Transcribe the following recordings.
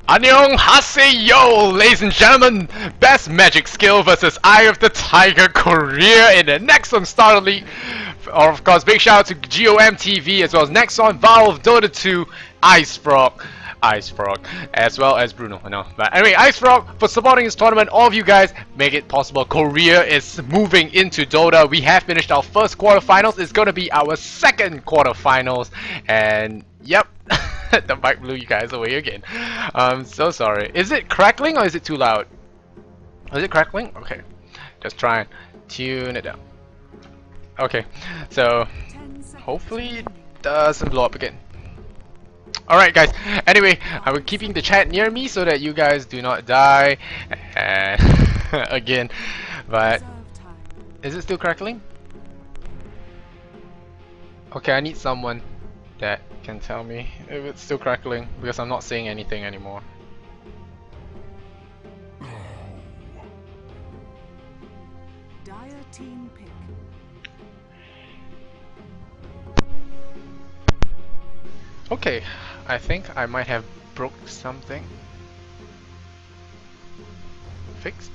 Annyeonghaseyo, ladies and gentlemen! Best magic skill versus Eye of the Tiger Korea in the Nexon Starter League. Of course, big shout out to GOM TV as well as Nexon, Valve, Dota 2, Ice Frog, as well as Bruno. No, but anyway, Ice Frog for supporting this tournament. All of you guys make it possible. Korea is moving into Dota. We have finished our first quarterfinals. It's gonna be our second quarterfinals, and yep. The mic blew you guys away again. I'm so sorry. Is it crackling or is it too loud? Is it crackling? Okay. Just try and tune it down. Okay. So hopefully it doesn't blow up again. Alright guys. Anyway, I'm keeping the chat near me so that you guys do not die again. But is it still crackling? Okay, I need someone that can tell me if it's still crackling because I'm not saying anything anymore. Dire team pick. Okay, I think I might have broke something. Fixed.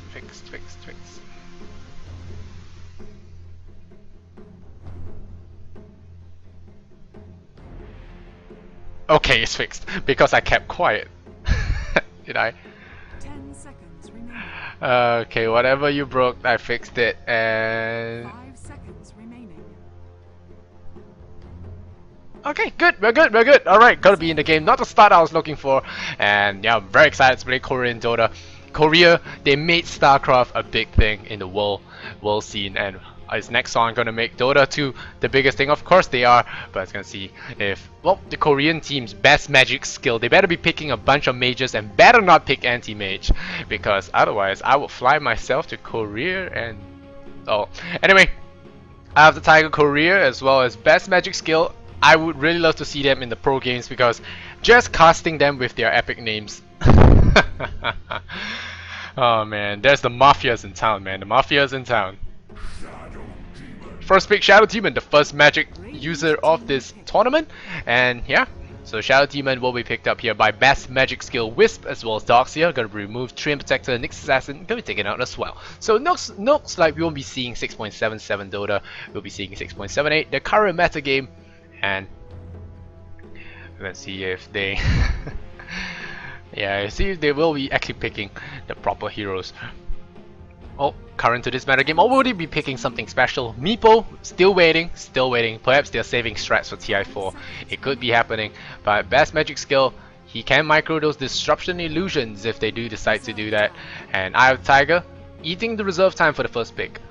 Okay, it's fixed because I kept quiet. Did I? 10 seconds remaining. Okay, whatever you broke, I fixed it, and 5 seconds remaining. okay, good, we're good. Alright, gotta be in the game. Not the start I was looking for. And yeah, I'm very excited to play Korean Dota. Korea, they made StarCraft a big thing in the world scene, and is Nexon gonna make Dota 2 the biggest thing? Of course they are, but it's gonna see if, well, the Korean team's best magic skill. They better be picking a bunch of mages and better not pick anti-mage, because otherwise I will fly myself to Korea and oh. Anyway, I have the Tiger Korea as well as best magic skill. I would really love to see them in the pro games because just casting them with their epic names. Oh man, there's the mafias in town, man. The mafias in town. First pick Shadow Demon, the first magic user of this tournament, and yeah, so Shadow Demon will be picked up here by best magic skill Wisp as well as Darkseer. Gonna remove Treant Protector, Nyx Assassin, gonna be taken out as well. So looks like we won't be seeing 6.77 Dota, we'll be seeing 6.78, the current meta game, and let's see if they yeah, see if they will be actually picking the proper heroes. Oh, current to this meta game, or will they be picking something special? Meepo, still waiting. Perhaps they're saving strats for TI4. It could be happening, but best magic skill, he can micro those disruption illusions if they do decide to do that. And Eye of Tiger, eating the reserve time for the first pick.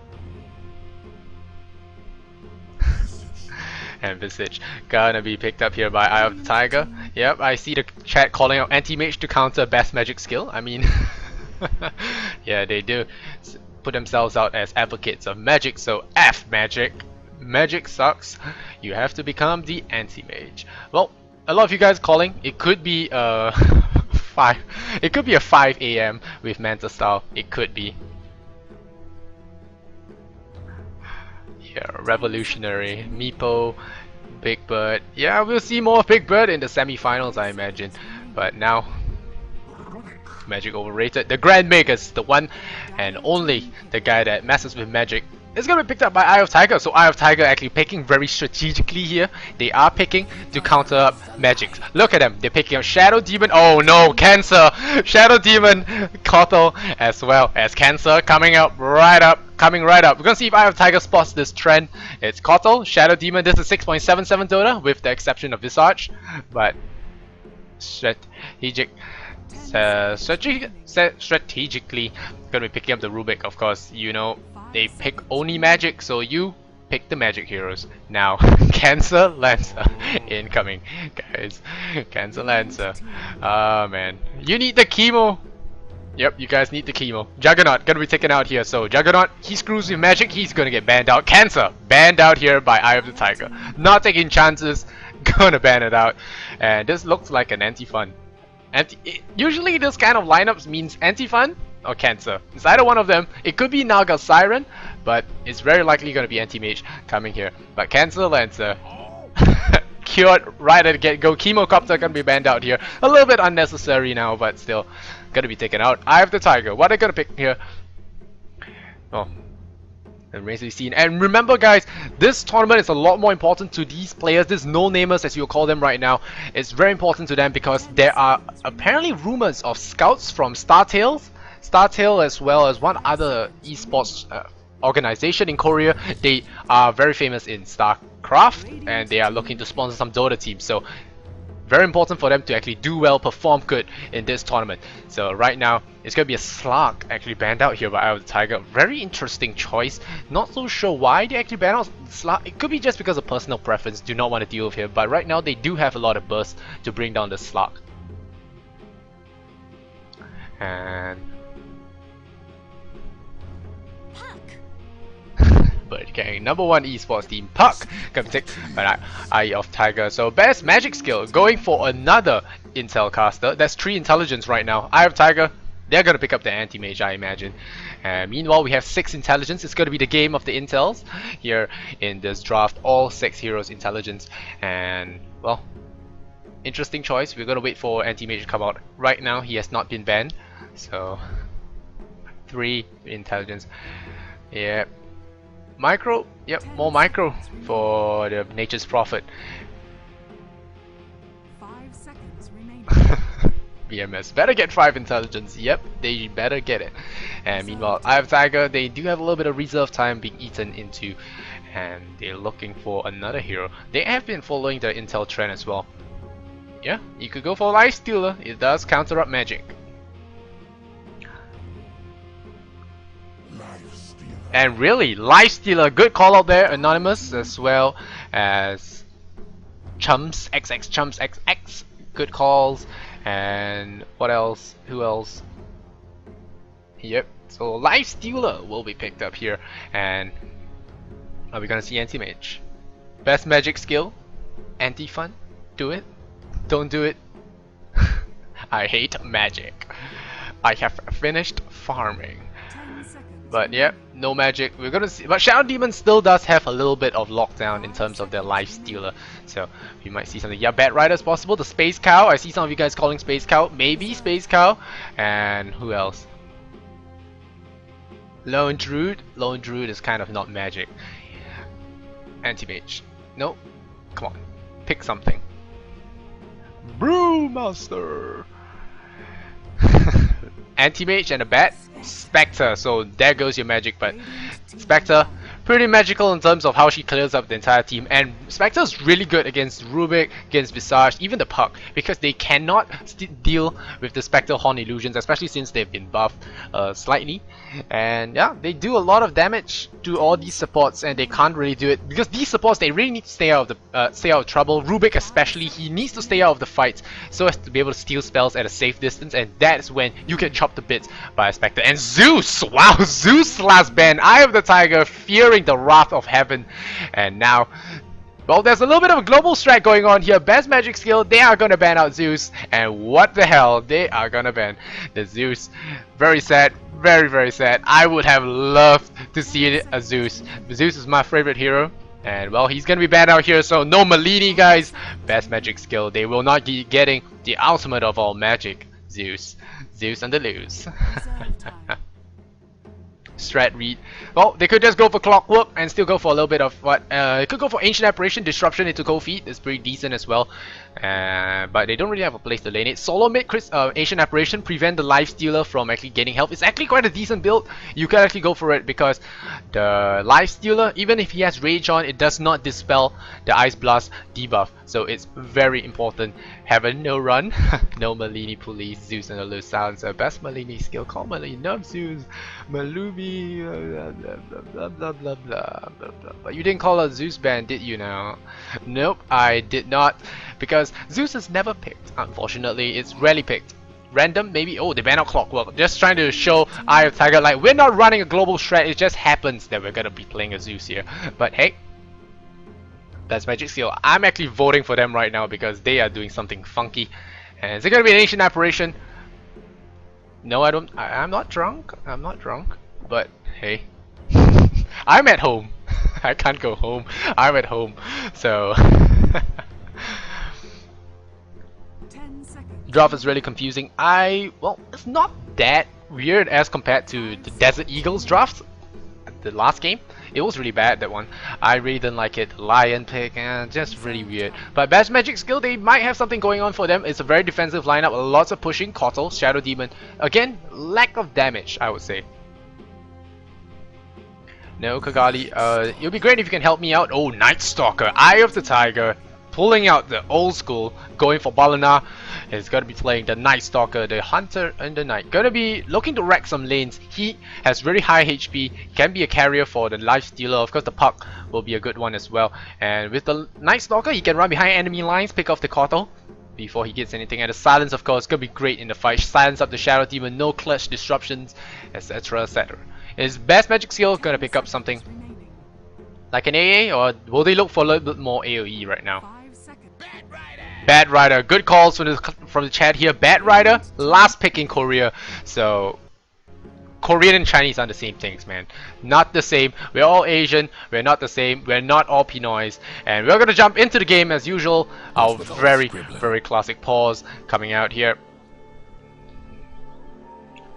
And Visage gonna be picked up here by Eye of the Tiger. Yep, I see the chat calling out anti-mage to counter best magic skill. I mean, yeah, they do put themselves out as advocates of magic, so F magic. Magic sucks. You have to become the anti-mage. Well, a lot of you guys calling. It could be It could be a 5 AM with Manta style. It could be. Yeah, revolutionary. Meepo, Big Bird. Yeah, we'll see more of Big Bird in the semi-finals, I imagine. But now, magic overrated. The Grand Magus, the one and only the guy that messes with magic, is gonna be picked up by Eye of Tiger. So Eye of Tiger actually picking very strategically here. They are picking to counter up magic. Look at them. They're picking up Shadow Demon. Oh no, Cancer, Shadow Demon, Kotal, as well as Cancer coming right up. We're gonna see if Eye of Tiger spots this trend. It's Kotal, Shadow Demon. This is 6.77 Dota with the exception of Visage, but strategically gonna be picking up the Rubik. Of course, you know they pick only magic, so you pick the magic heroes. Now, Cancer Lancer incoming, guys. Cancer Lancer. Ah man, you need the chemo. Yep, you guys need the chemo. Juggernaut gonna be taken out here. So Juggernaut, he screws with magic, he's gonna get banned out. Cancer banned out here by Eye of the Tiger. Not taking chances, gonna ban it out. And this looks like an anti-fun. Usually this kind of lineups means anti-fun or Cancer. It's either one of them. It could be Naga Siren, but it's very likely gonna be anti-mage coming here. But Cancer Lancer. cured right at the get-go. Chemocopter gonna be banned out here. A little bit unnecessary now, but still gonna be taken out. Eye of the Tiger. What are they gonna pick here? Oh, remains to be seen. And remember, guys, this tournament is a lot more important to these players, these no-namers as you call them right now. It's very important to them because there are apparently rumors of scouts from StarTale as well as one other esports organization in Korea. They are very famous in StarCraft and they are looking to sponsor some Dota teams. So very important for them to actually do well, perform good in this tournament. So right now, it's going to be a Slark actually banned out here by Eye of the Tiger. Very interesting choice. Not so sure why they actually banned out Slark. It could be just because of personal preference, do not want to deal with him. But right now, they do have a lot of burst to bring down the Slark. And but gang, number 1 esports team, Puck, gonna be taken by Eye of Tiger. So best magic skill, going for another Intel caster. That's 3 intelligence right now. Eye of Tiger, they're gonna pick up the anti-mage, I imagine. And meanwhile, we have 6 intelligence. It's gonna be the game of the intels here in this draft. All 6 heroes intelligence. And well, interesting choice. We're gonna wait for anti-mage to come out. Right now, he has not been banned. So 3 intelligence. Yeah. Micro, yep, more micro for the Nature's Prophet. 5 seconds remaining. BMS better get 5 intelligence. Yep, they better get it. And meanwhile, Eye of Tiger, they do have a little bit of reserve time being eaten into, and they're looking for another hero. They have been following the Intel trend as well. Yeah, you could go for Life Stealer. It does counter up magic. And really, Lifestealer, good call out there, Anonymous, as well as Chums, XX Chums XX, good calls. And what else? Who else? Yep, so Lifestealer will be picked up here. And are we gonna see Anti-Mage? Best magic skill? Anti-fun? Do it? Don't do it? I hate magic. I have finished farming. 10 seconds. But yeah, no magic. We're gonna see. But Shadow Demon still does have a little bit of lockdown in terms of their Life Stealer. So we might see something. Yeah, Bat Rider is possible. The Space Cow. I see some of you guys calling Space Cow. Maybe Space Cow. And who else? Lone Druid. Lone Druid is kind of not magic. Anti-Mage. Nope. Come on. Pick something. Brewmaster. Anti-Mage and a Bat. Spectre, so there goes your magic, but Spectre, pretty magical in terms of how she clears up the entire team, and Spectre is really good against Rubik, against Visage, even the Puck, because they cannot deal with the Spectre Horn illusions, especially since they've been buffed slightly. And yeah, they do a lot of damage to all these supports, and they can't really do it because these supports, they really need to stay out of the stay out of trouble. Rubik especially, he needs to stay out of the fights so as to be able to steal spells at a safe distance, and that's when you get chopped to bits by a Spectre. And Zeus, wow, Zeus last ban, Eye of the Tiger, fearing the wrath of heaven, and now, well, there's a little bit of a global strat going on here. Best magic skill, they are gonna ban out Zeus, and what the hell, they are gonna ban the Zeus. Very sad, very, very sad. I would have loved to see it a Zeus. Zeus is my favorite hero, and well, he's gonna be banned out here, so no Malini, guys. Best magic skill, they will not be getting the ultimate of all magic, Zeus. Zeus and the lose. Reserve time. Strat read. Well, they could just go for Clockwork and still go for a little bit of what? They could go for Ancient Apparition, Disruption into Cold Feet. It's pretty decent as well. But they don't really have a place to lane it. Solo mid Ancient Apparition, prevent the Life Stealer from actually gaining health. It's actually quite a decent build. You can actually go for it because the Life Stealer, even if he has Rage on, it does not dispel the Ice Blast debuff. So it's very important. Heaven, no run. No Malini Police, Zeus and the Loose Sounds. Best Malini skill, call Malini, no Zeus, Malubi, blah blah blah blah blah blah. But you didn't call a Zeus ban, did you now? Nope, I did not. Because Zeus is never picked, unfortunately. It's rarely picked. Random, maybe. Oh, they ban out Clockwork. Just trying to show Eye of Tiger, like, we're not running a global strat. It just happens that we're gonna be playing a Zeus here. But hey, that's magic skill. I'm actually voting for them right now because they are doing something funky. And is it gonna be an Ancient Apparition? No, I don't. I'm not drunk. I'm not drunk. But hey, I'm at home. I can't go home. I'm at home. So Draft is really confusing. Well, it's not that weird as compared to the Desert Eagles draft, the last game. It was really bad, that one. I really didn't like it. Lion pick, just really weird. But Best Magic Skill, they might have something going on for them. It's a very defensive lineup, lots of pushing. Kotal, Shadow Demon. Again, lack of damage, I would say. No, Kagali, it'll be great if you can help me out. Oh, Night Stalker, Eye of the Tiger. Pulling out the old school, going for Balana. Is gonna be playing the Night Stalker, the Hunter in the Night. Gonna be looking to wreck some lanes. He has very high HP, can be a carrier for the Life Stealer. Of course, the Puck will be a good one as well. And with the Night Stalker, he can run behind enemy lines, pick off the Kotal before he gets anything. And the Silence, of course, gonna be great in the fight. Silence up the Shadow Demon, no clutch disruptions, etc. etc. His best magic skill gonna pick up something remaining. like an AA, or will they look for a little bit more AoE right now? 5 seconds. Bad Rider, good calls from the chat here. Bad Rider, last pick in Korea. So Korean and Chinese are the same things, man. Not the same. We're all Asian. We're not the same. We're not all Pinoys. And we're gonna jump into the game as usual. Our very classic pause coming out here.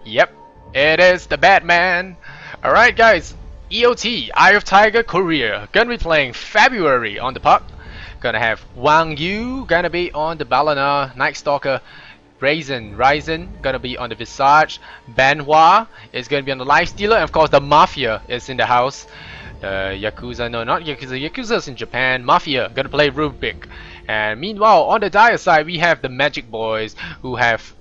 Yep, it is the Batman. Alright guys, EOT, Eye of Tiger Korea. Gonna be playing February on the puck. Gonna have Wang Yu, gonna be on the Balana, Night Stalker, Ryzen, gonna be on the Visage, Banhua is gonna be on the Life Stealer, and of course the Mafia is in the house. Yakuza, no, not Yakuza, Yakuza's in Japan. Mafia, gonna play Rubik. And meanwhile, on the Dire side, we have the Magic Boys, who have,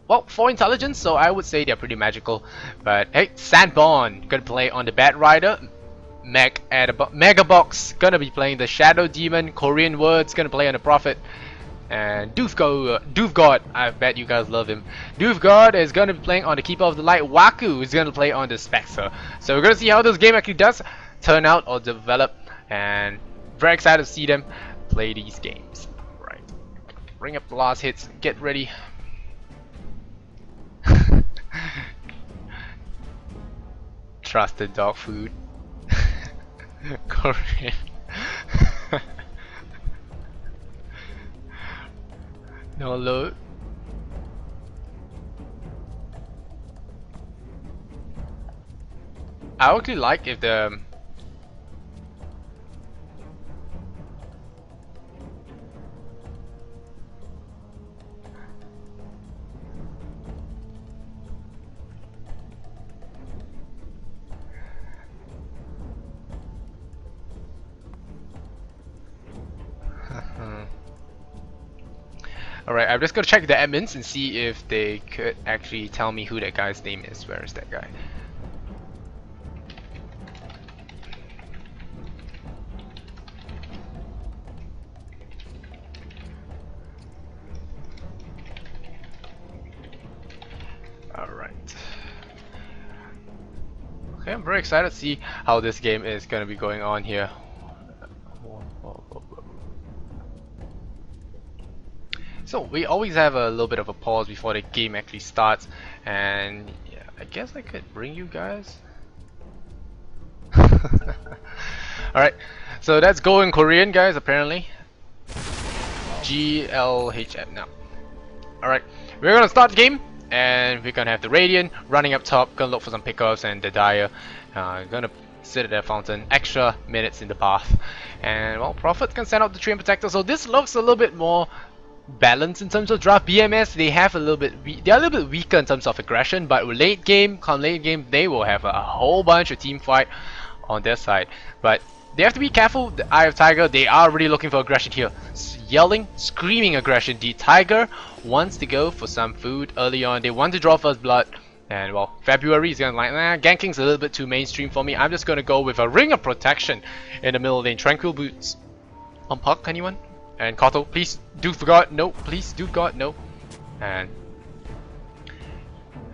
well, 4 intelligence, so I would say they're pretty magical. But hey, Sandbond, gonna play on the Bat Rider. Megabox gonna be playing the Shadow Demon. Korean Words gonna play on the Prophet. And Doofgod, I bet you guys love him. Doofgod is gonna be playing on the Keeper of the Light. Waku is gonna play on the Spectre. So we're gonna see how this game actually does turn out or develop, and very excited to see them play these games. Right, bring up the last hits, get ready. Trusted dog food. Korean. No load. I would actually like if the Alright, I'm just gonna check the admins and see if they could actually tell me who that guy's name is. Where is that guy? Alright. Okay, I'm very excited to see how this game is gonna be going on here. So we always have a little bit of a pause before the game actually starts, and yeah, I guess I could bring you guys. Alright, so that's go in Korean, guys, apparently. GLHF now. Alright, we're gonna start the game, and we're gonna have the Radiant running up top, gonna look for some pickups, and the Dire gonna sit at that fountain, extra minutes in the bath. And well, Prophet can send out the Train Protector, so this looks a little bit more balance in terms of draft. BMS, they are a little bit weaker in terms of aggression, but late game, they will have a whole bunch of team fight on their side. But they have to be careful. The Eye of Tiger, they are really looking for aggression here, yelling, screaming aggression. The Tiger wants to go for some food early on. They want to draw first blood, and well, February is gonna like, nah, ganking's a little bit too mainstream for me. I'm just gonna go with a Ring of Protection in the middle lane. Tranquil Boots on puck, anyone? And Kotal, please do forgot, no, please do God, no. And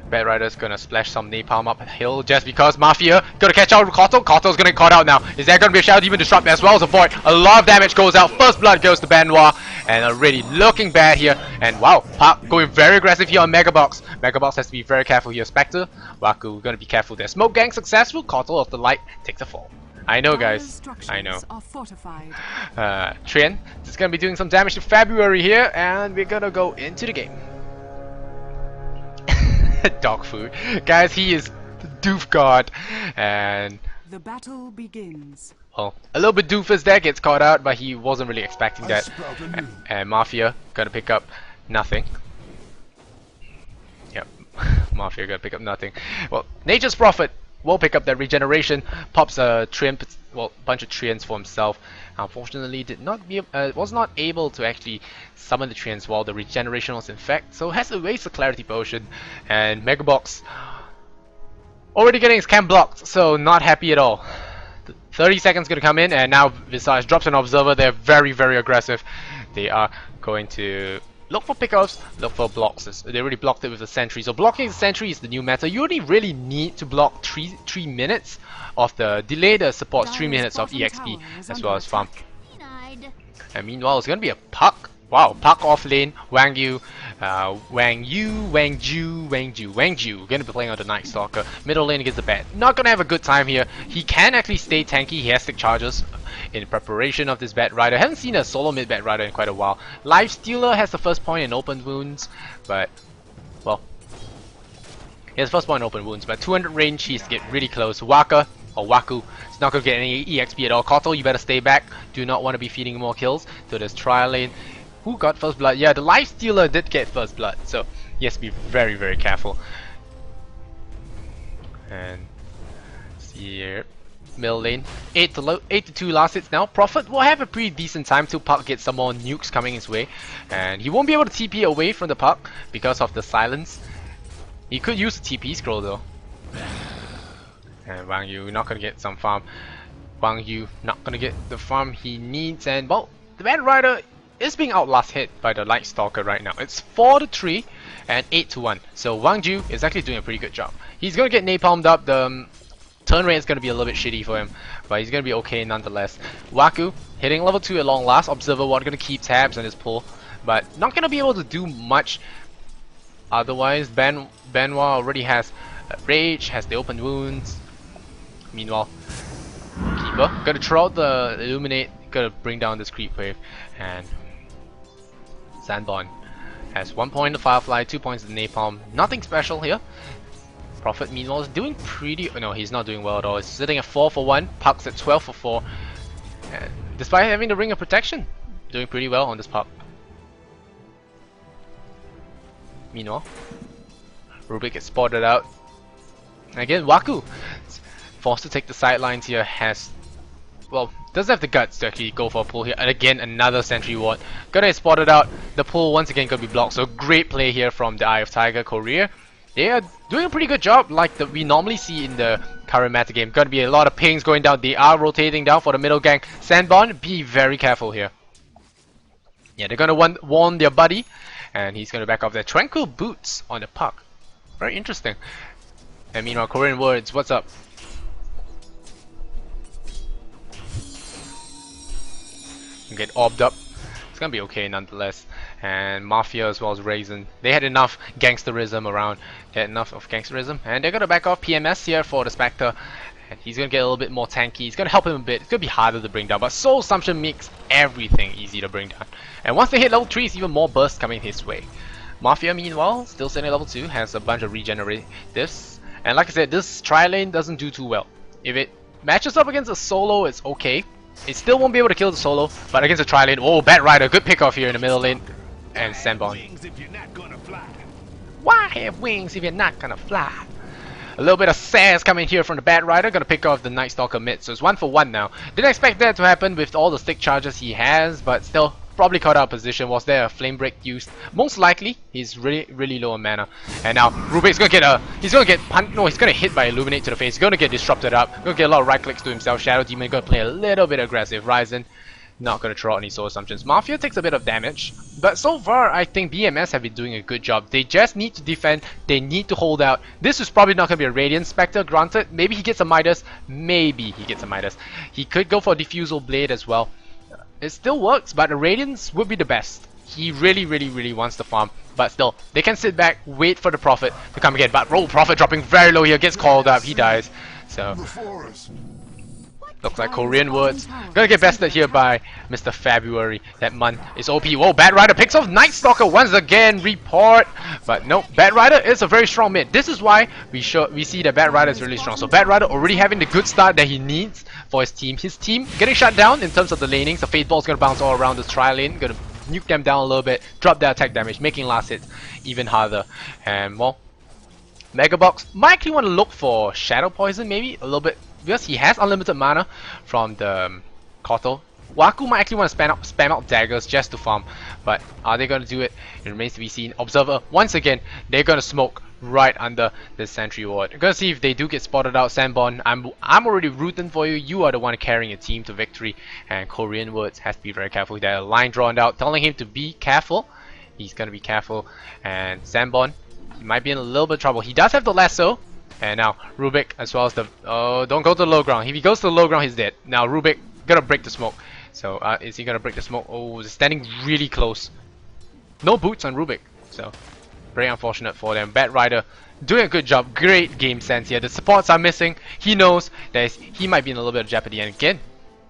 Bad Rider's gonna splash some napalm up hill just because Mafia gonna catch out Kotal. Kotal's gonna get caught out now. Is there gonna be a Shadow Demon disrupt as well as a void? A lot of damage goes out. First blood goes to Banhua, and already looking bad here. And wow, Park going very aggressive here on Megabox. Megabox has to be very careful here. Spectre, Waku gonna be careful there. Smoke gang successful. Kotal of the Light takes a fall. I know, guys. I know. Are fortified. Trian is gonna be doing some damage to February here, and we're gonna go into the game. Dog food. Guys, he is doof god. And, The battle begins. well, a little bit doofus there, gets caught out, but he wasn't really expecting that. And Mafia gonna pick up nothing. Yep, Mafia gonna pick up nothing. Well, Nature's Prophet will pick up that regeneration, pops a bunch of treants for himself. Unfortunately, was not able to actually summon the treants while the regeneration was in effect, so has to waste the clarity potion. And Mega Box already getting his camp blocked, so not happy at all. 30 seconds gonna come in, and now Visage drops an observer. They're very, very aggressive. They are going to look for pickups, look for blocks. They already blocked it with the sentry. So blocking the sentry is the new meta. You only really need to block 3 minutes of the delay that supports 3 minutes of EXP as well as farm. And meanwhile, it's gonna be a Puck. Wow, Puck off lane, Wang Yu, Wang Ju. Gonna be playing on the Night Stalker. Middle lane against the Bat. Not gonna have a good time here. He can actually stay tanky. He has stick charges in preparation of this Bat Rider. Haven't seen a solo mid Bat Rider in quite a while. Life Stealer has the first point in open wounds, but well, he has first point in open wounds. But 200 range, he's get really close. Waka or Waku, he's not gonna get any EXP at all. Kotal, you better stay back. Do not want to be feeding more kills to this trial lane. Who got first blood? Yeah, the Life Stealer did get first blood, so he has to be very, very careful. And see here, middle lane, 8 to 2 last hits now. Prophet will have a pretty decent time till Puck gets some more nukes coming his way, and he won't be able to TP away from the Puck because of the silence. He could use the TP scroll though. And Wang Yu not gonna get some farm. Wang Yu not gonna get the farm he needs, and well, the Bat Rider is being outlast hit by the Light Stalker right now. It's 4 to 3 and 8 to 1. So Wang Ju is actually doing a pretty good job. He's gonna get napalmed up. The turn rate is gonna be a little bit shitty for him, but he's gonna be okay nonetheless. Waku hitting level 2 at long last. Observer Watt gonna keep tabs on his pull, but not gonna be able to do much. Otherwise, Benoit already has rage, has the open wounds. Meanwhile, Keeper gonna throw out the illuminate, gonna bring down this creep wave, and Sandbon has 1 point in the Firefly, 2 points in the Napalm. Nothing special here. Prophet meanwhile is doing pretty. No, he's not doing well at all. He's sitting at 4 for 1. Puck's at 12 for 4. And despite having the Ring of Protection, doing pretty well on this Puck. Meanwhile, Rubik gets spotted out. And again, Waku forced to take the sidelines here. Has, well, doesn't have the guts to actually go for a pull here. And again, another sentry ward. Gonna get spotted out. The pull once again gonna be blocked. So great play here from the Eye of Tiger Korea. They are doing a pretty good job like we normally see in the current meta game. Gonna be a lot of pings going down. They are rotating down for the middle gang. Sandbon, be very careful here. Yeah, they're gonna warn their buddy. And he's gonna back off there. Tranquil Boots on the Puck. Very interesting. And meanwhile, Korean words, what's up? Get orbed up. It's gonna be okay nonetheless. And Mafia as well as Raisin, they had enough gangsterism around. They had enough of gangsterism, and they're gonna back off PMS here for the Spectre. And he's gonna get a little bit more tanky. He's gonna help him a bit. It's gonna be harder to bring down, but Soul Assumption makes everything easy to bring down. And once they hit level 3, it's even more burst coming his way. Mafia meanwhile, still sitting at level 2, has a bunch of regeneratives. And like I said, this tri lane doesn't do too well. If it matches up against a solo, it's okay. It still won't be able to kill the solo, but against a tri lane, oh, Bat Rider, good pick off here in the middle lane. And Sandbon. Why have wings if you're not gonna fly? A little bit of sass coming here from the Bat Rider, gonna pick off the Night Stalker mid, so it's 1 for 1 now. Didn't expect that to happen with all the stick charges he has, but still, probably caught out of position. Was there a flame break used? Most likely, he's really low on mana. And now Rubik's gonna get he's gonna hit by Illuminate to the face. He's gonna get disrupted up. Gonna get a lot of right clicks to himself. Shadow Demon gonna play a little bit aggressive. Ryzen not gonna throw out any soul assumptions. Mafia takes a bit of damage, but so far I think BMS have been doing a good job. They just need to defend. They need to hold out. This is probably not gonna be a Radiant Spectre. Granted, maybe he gets a Midas. Maybe he gets a Midas. He could go for a Diffusal Blade as well. It still works, but the Radiance would be the best. He really wants to farm, but still, they can sit back, wait for the Prophet to come again. But Prophet dropping very low here, gets called up, he dies. So Looks like Korean words. Gonna get bested here by Mr. February. That month is OP. Whoa, Bat Rider picks off Night Stalker once again. Report. But no, Bat Rider is a very strong mid. This is why we see that Bat Rider is really strong. So Bat Rider already having the good start that he needs for his team. His team getting shut down in terms of the laning. So Fate Ball's gonna bounce all around the tri lane. Gonna nuke them down a little bit. Drop their attack damage, making last hits even harder. And well, Mega Box might actually want to look for Shadow Poison maybe a little bit, because he has unlimited mana from the Kotal. Waku might actually want to spam out daggers just to farm, but are they going to do it? It remains to be seen. Observer, once again, they're going to smoke right under the sentry ward. We're going to see if they do get spotted out. Sanborn, I'm already rooting for you. You are the one carrying your team to victory, and Korean words has to be very careful. There's a line drawn out telling him to be careful. He's going to be careful, and Sanborn, he might be in a little bit of trouble. He does have the lasso, and now Rubik as well as the... Oh, don't go to the low ground. If he goes to the low ground, he's dead. Now Rubik gonna break the smoke. So is he gonna break the smoke? Oh, he's standing really close. No boots on Rubik, so very unfortunate for them. Bat Rider doing a good job. Great game sense here. The supports are missing. He knows that he might be in a little bit of jeopardy, and again,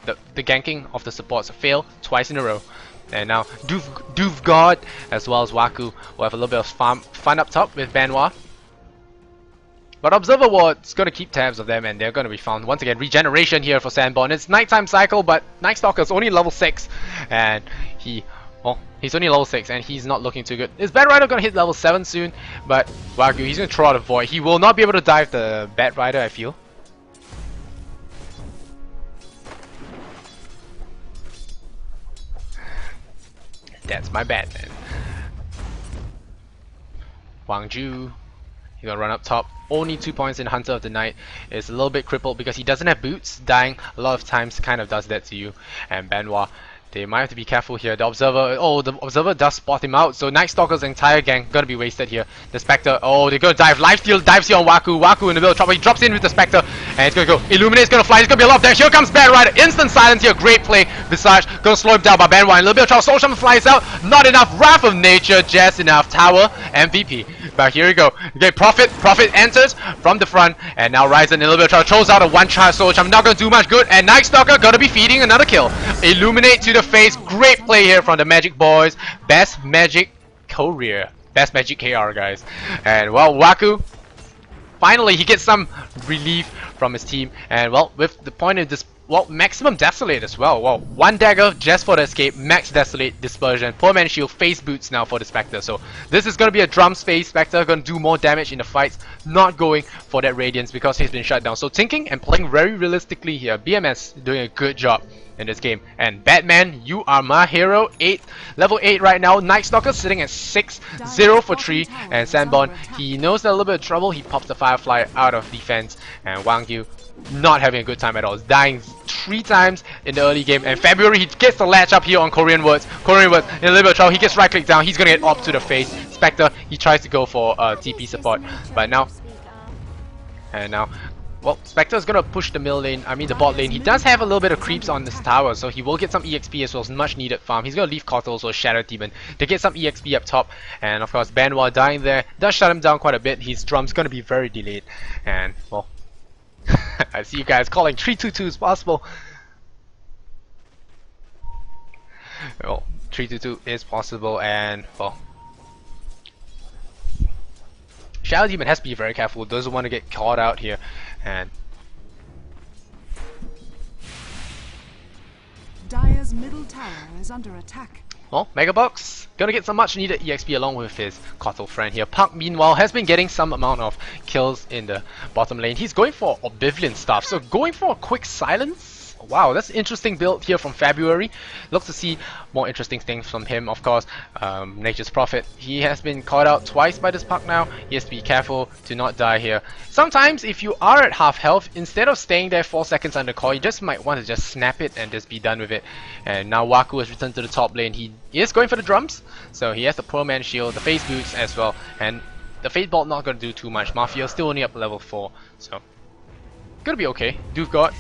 the ganking of the supports fail twice in a row. And now Doof God as well as Waku will have a little bit of fun up top with Benoit. But Observer Ward's gonna keep tabs of them, and they're gonna be found. Once again, regeneration here for Sanborn. It's nighttime cycle, but Night Stalker's only level 6, and he's only level 6, and he's not looking too good. Is Bat Rider gonna hit level 7 soon? But Wagyu, he's gonna throw out a void. He will not be able to dive the Bat Rider, I feel. That's my bad, man. Wangju, he's gonna run up top. Only 2 points in Hunter of the Night. Is a little bit crippled because he doesn't have boots. Dying a lot of times kind of does that to you. And Benoit, they might have to be careful here. The Observer, oh, the Observer does spot him out. So Night Stalker's entire gang gonna be wasted here. The Spectre, oh, they're gonna dive. Lifesteal dives here on Waku. Waku in the middle of trouble. He drops in with the Spectre, and it's gonna go. Illuminate's gonna fly. It's gonna be a lot of damage. Here comes Bat Rider. Instant silence here. Great play. Visage gonna slow him down by Benoit. A little bit of trouble. Soul Shaman flies out. Not enough. Wrath of Nature, just enough. Tower MVP. But here we go. Okay, Prophet enters from the front, and now Ryzen in a little bit of trouble. Throws out a one-charge Soul Shaman. Not gonna do much good, and Night Stalker gonna be feeding another kill. Illuminate to the face. Great play here from the Magic Boys. Best Magic career. Best Magic KR, guys. And well, Waku, finally he gets some relief from his team. And well, with the point of this, well, maximum Desolate as well. Well, one dagger just for the escape. Max Desolate dispersion. Poor man shield. Face boots now for the Spectre. So this is gonna be a drum space. Spectre gonna do more damage in the fights. Not going for that Radiance because he's been shut down. So thinking and playing very realistically here. BMS doing a good job in this game. And Batman, you are my hero. Level 8 right now. Night Stalker sitting at 6-0 for 3. And Sanborn, he knows that a little bit of trouble. He pops the Firefly out of defense. And Wang Yu not having a good time at all. He's dying 3 times in the early game. And February, he gets the latch up here on Korean words. Korean words in a little bit of trouble. He gets right click down. He's gonna get up to the face. Spectre, he tries to go for TP support. But now, well, Spectre's gonna push the the bot lane. He does have a little bit of creeps on this tower, so he will get some EXP as well as much needed farm. He's gonna leave Kotal or Shadow Demon to get some EXP up top. And of course, Benoit dying there does shut him down quite a bit. His drum's gonna be very delayed. And well, I see you guys calling 3-2-2 is possible. Well, 3-2-2 is possible, and well, Shadow Demon has to be very careful. Doesn't want to get caught out here. And Dire's middle tower is under attack. well, Megabox gonna get some much needed EXP along with his Kotal friend here. Puck, meanwhile, has been getting some amount of kills in the bottom lane. He's going for Oblivion stuff, so going for a quick silence. Wow, that's an interesting build here from February. Looks to see more interesting things from him, of course. Nature's Prophet, he has been caught out twice by this Puck now. He has to be careful to not die here. Sometimes if you are at half health, instead of staying there 4 seconds under call, you just might want to just snap it and just be done with it. And now Waku has returned to the top lane. He is going for the drums, so he has the Pro Man shield, the face boots as well, and the Fate Bolt not going to do too much. Mafia still only up level 4, so gonna be okay. Duke God,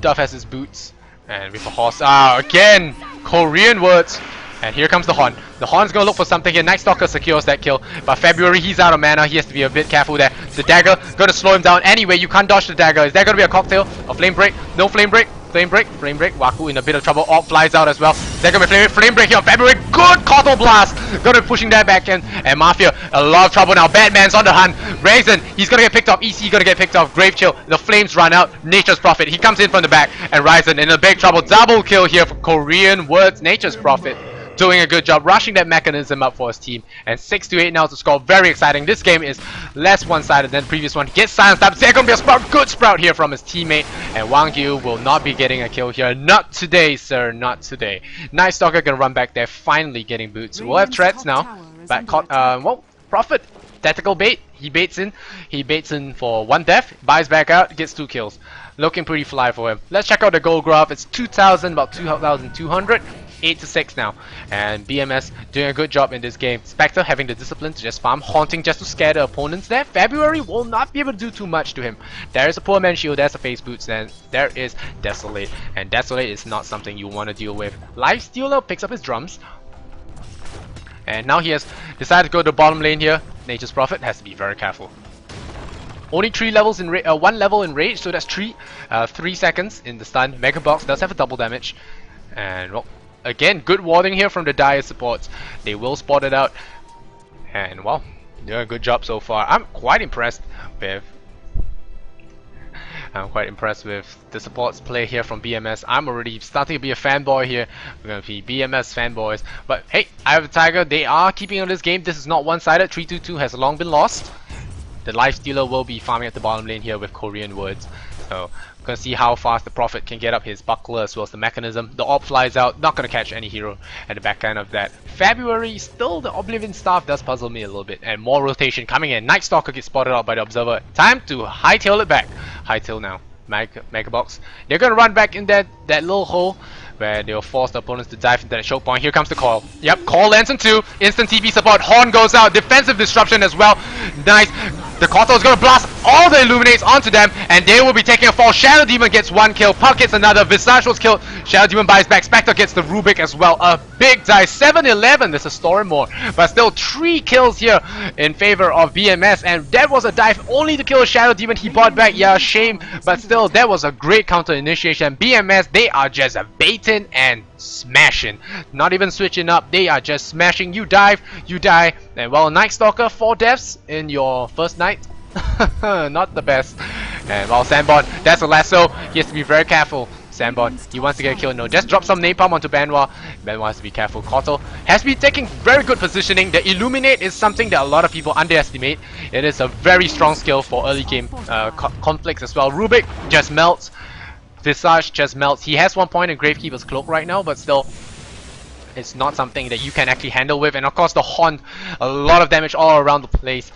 Duff has his boots, and with a horse, again, Korean words. And here comes the Horn. The Horn's gonna look for something here. Night Stalker secures that kill, but February, he's out of mana. He has to be a bit careful there. The dagger gonna slow him down anyway. You can't dodge the dagger. Is there gonna be a cocktail? A flame break? No flame break? Flame break, Waku in a bit of trouble. Orb flies out as well. Second flame break here on February. Good Koto Blast. Gonna be pushing that back in. And Mafia, a lot of trouble now. Batman's on the hunt. Raisin, he's gonna get picked off. EC gonna get picked off. Grave Chill. The flames run out. Nature's Prophet. He comes in from the back. And Raisin in a big trouble. Double kill here for Korean Words. Nature's Prophet doing a good job rushing that mechanism up for his team. And 6-8 now to score. Very exciting. This game is less one-sided than the previous one. Gets silenced up. There's gonna be a sprout. Good sprout here from his teammate. And Wang Yu will not be getting a kill here. Not today, sir. Not today. Night Stalker gonna run back there. Finally getting boots. We'll have threats now. But well, Prophet. Tactical bait. He baits in for 1 death. Buys back out. Gets 2 kills. Looking pretty fly for him. Let's check out the goal graph. It's 2,000, about 2,200. 8-6 now, and BMS doing a good job in this game. Spectre having the discipline to just farm, Haunting just to scare the opponents there. February will not be able to do too much to him. There is a poor man's shield, there's a face boots, and there is Desolate, and Desolate is not something you want to deal with. Lifestealer picks up his drums, and now he has decided to go to the bottom lane here. Nature's Prophet has to be very careful. Only 3 levels in 1 level in rage, so that's 3 seconds in the stun. Mega Box does have a double damage, and well, again, good warding here from the Dire supports. They will spot it out. And well, doing a good job so far. I'm quite impressed with the supports play here from BMS. I'm already starting to be a fanboy here. We're going to be BMS fanboys. But hey, I have a Tiger. They are keeping on this game. This is not one-sided. 3-2-2 has long been lost. The Lifestealer will be farming at the bottom lane here with Korean Words. So we're gonna see how fast the Prophet can get up his buckler as well as the mechanism. The Orb flies out, not gonna catch any hero at the back end of that. February, still the Oblivion Staff does puzzle me a little bit, and more rotation coming in. Night Stalker gets spotted out by the Observer. Time to hightail it back. Hightail now. Mega Box. They're gonna run back in that little hole where they'll force the opponents to dive into that choke point. Here comes the Coil. Yep, Coil lands in 2. Instant TP support. Horn goes out. Defensive disruption as well. Nice. The Koto is going to blast all the Illuminates onto them, and they will be taking a fall. Shadow Demon gets 1 kill. Puck gets another. Visage was killed. Shadow Demon buys back. Spectre gets the Rubik as well. A big dice. 7-11. There's a story more. But still 3 kills here in favor of BMS, and that was a dive only to kill a Shadow Demon. He bought back. Yeah, shame. But still, that was a great counter initiation. BMS, they are just baiting and smashing. Not even switching up. They are just smashing. You dive, you die. And well, Night Stalker, 4 deaths in your first night. Not the best. And well, Sandborn, that's a lasso. He has to be very careful. Sandborn, he wants to get a kill. No, just drop some napalm onto Benoit. Benoit has to be careful. Koto has been taking very good positioning. The Illuminate is something that a lot of people underestimate. It is a very strong skill for early game conflicts as well. Rubik just melts. Visage just melts. He has 1 point in Gravekeeper's Cloak right now, but still, it's not something that you can actually handle with. And of course, the Haunt, a lot of damage all around the place.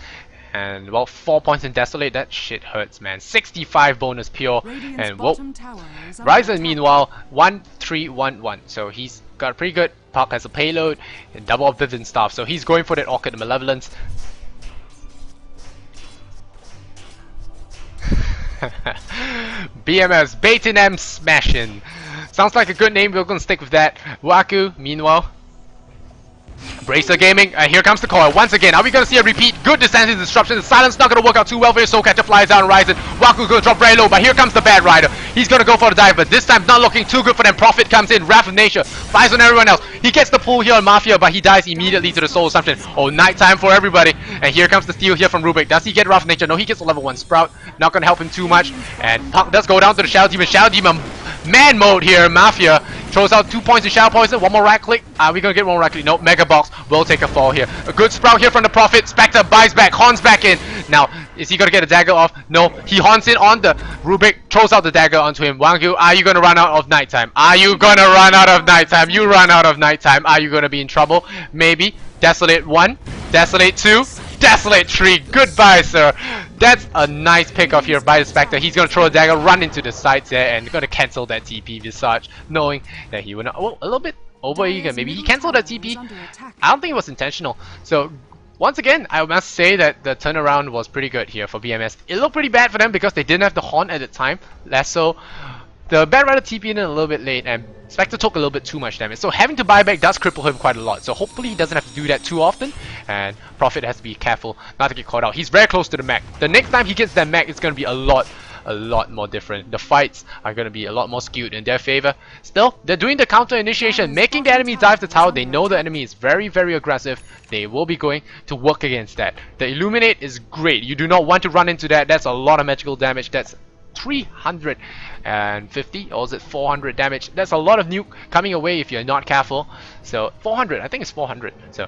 And well, 4 points in Desolate, that shit hurts, man. 65 bonus pure. And whoa. Ryzen meanwhile, 1-3-1-1. So he's got a pretty good Puck as a payload and double Oblivion Staff. So he's going for that Orchid Malevolence. BMS, baiting them, smashing. Sounds like a good name, we're gonna stick with that. Waku, meanwhile, Bracer Gaming, here comes the Coil. Once again, are we gonna see a repeat? Good descent and disruption. The silence not gonna work out too well for your Soul Catcher. Flies down, Ryzen. Waku's gonna drop very low, but here comes the Bad Rider. He's gonna go for the dive, but this time not looking too good for them. Prophet comes in, Wrath of Nature, flies on everyone else. He gets the pull here on Mafia, but he dies immediately to the Soul Assumption. Oh, nighttime for everybody. And here comes the steal here from Rubik. Does he get Wrath of Nature? No, he gets a level 1 Sprout. Not gonna help him too much. And Puck does go down to the Shadow Demon. Shadow Demon man mode here. Mafia throws out 2 points to Shadow Poison. 1 more right click. Are we gonna get 1 right click? Nope. Mega Box will take a fall here. A good Sprout here from the Prophet. Spectre buys back. Haunts back in. Now, is he gonna get a dagger off? No. He haunts in on the Rubik. Throws out the dagger onto him. Wangyu, are you gonna run out of nighttime? Are you gonna run out of nighttime? You run out of nighttime. Are you gonna be in trouble? Maybe. Desolate 1. Desolate 2. Desolate 3. Goodbye, sir. That's a nice pick off here by the Spectre. He's gonna throw a dagger, run into the sides there, and gonna cancel that TP Visage, knowing that he would not. Oh, a little bit over eager. Maybe he canceled that TP. I don't think it was intentional. So once again, I must say that the turnaround was pretty good here for BMS. It looked pretty bad for them because they didn't have the Haunt at the time. Less so. The Bad Rider TP in a little bit late, and Spectre took a little bit too much damage. So having to buy back does cripple him quite a lot. So hopefully he doesn't have to do that too often. And Prophet has to be careful not to get caught out. He's very close to the mech. The next time he gets that mech, it's going to be a lot a lot more different. The fights are going to be a lot more skewed in their favor. Still, they're doing the counter initiation, making the enemy dive the tower. They know the enemy is very, very aggressive. They will be going to work against that. The Illuminate is great. You do not want to run into that. That's a lot of magical damage. That's 350, or is it 400 damage? That's a lot of nuke coming away if you're not careful. So 400, I think it's 400. So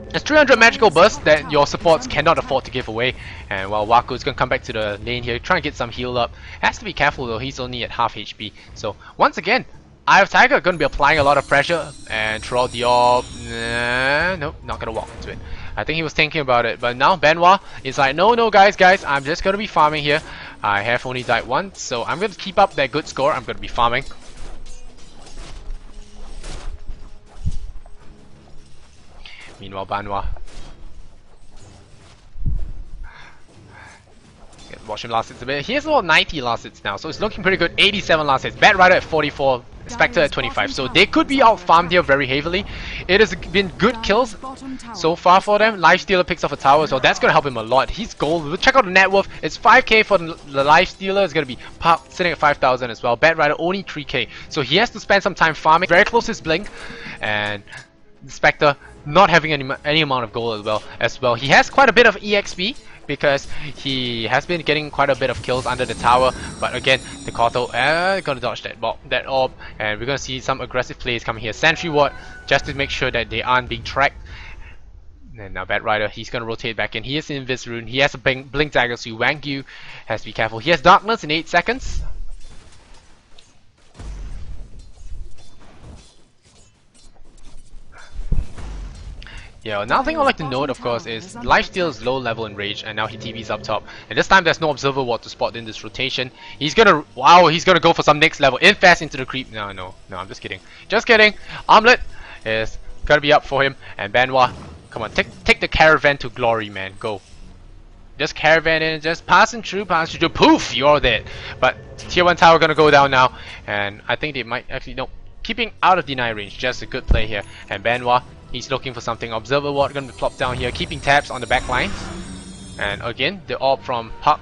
there's 300 magical bursts that your supports cannot afford to give away. And while Waku is going to come back to the lane here, trying to get some heal up. Has to be careful though, he's only at half HP. So once again, Eye of Tiger going to be applying a lot of pressure, and throughout the orb, nope, not going to walk into it. I think he was thinking about it, but now Benoit is like, no guys, I'm just going to be farming here. I have only died once, so I'm going to keep up that good score. I'm going to be farming. Meanwhile, Benoit. Watch him last hits a bit. He has about 90 last hits now, so it's looking pretty good. 87 last hits. Bat Rider at 44. Spectre at 25. So they could be out farmed here very heavily. It has been good kills so far for them. Lifestealer picks off a tower, so that's going to help him a lot. He's gold. Check out the net worth. It's 5k for the Lifestealer. It's going to be sitting at 5,000 as well. Bat Rider only 3k. So he has to spend some time farming. Very close to his blink. And Spectre not having any amount of gold as well. He has quite a bit of EXP because he has been getting quite a bit of kills under the tower, but again, the Koto gonna dodge that orb, and we're gonna see some aggressive plays coming here. Sentry Ward, just to make sure that they aren't being tracked. And now Bat Rider, he's gonna rotate back in. He has Invis Rune, he has a Blink Dagger, so Wang Yu has to be careful. He has Darkness in 8 seconds. Yeah, another thing I'd like to note, of course, is Lifesteal is low level in Rage, and now he TV's up top. And this time there's no Observer Ward to spot in this rotation. He's gonna, he's gonna go for some next level. Infest into the creep. No, I'm just kidding. Just kidding. Armlet is gonna be up for him. And Benoit, come on, take the caravan to glory, man. Go. Just caravan in, just passing through. Poof, you're dead. But Tier 1 tower gonna go down now. And I think they might actually, no, keeping out of deny range. Just a good play here. And Benoit, he's looking for something. Observer Ward gonna be plopped down here, keeping tabs on the back lines. And again, the orb from Puck.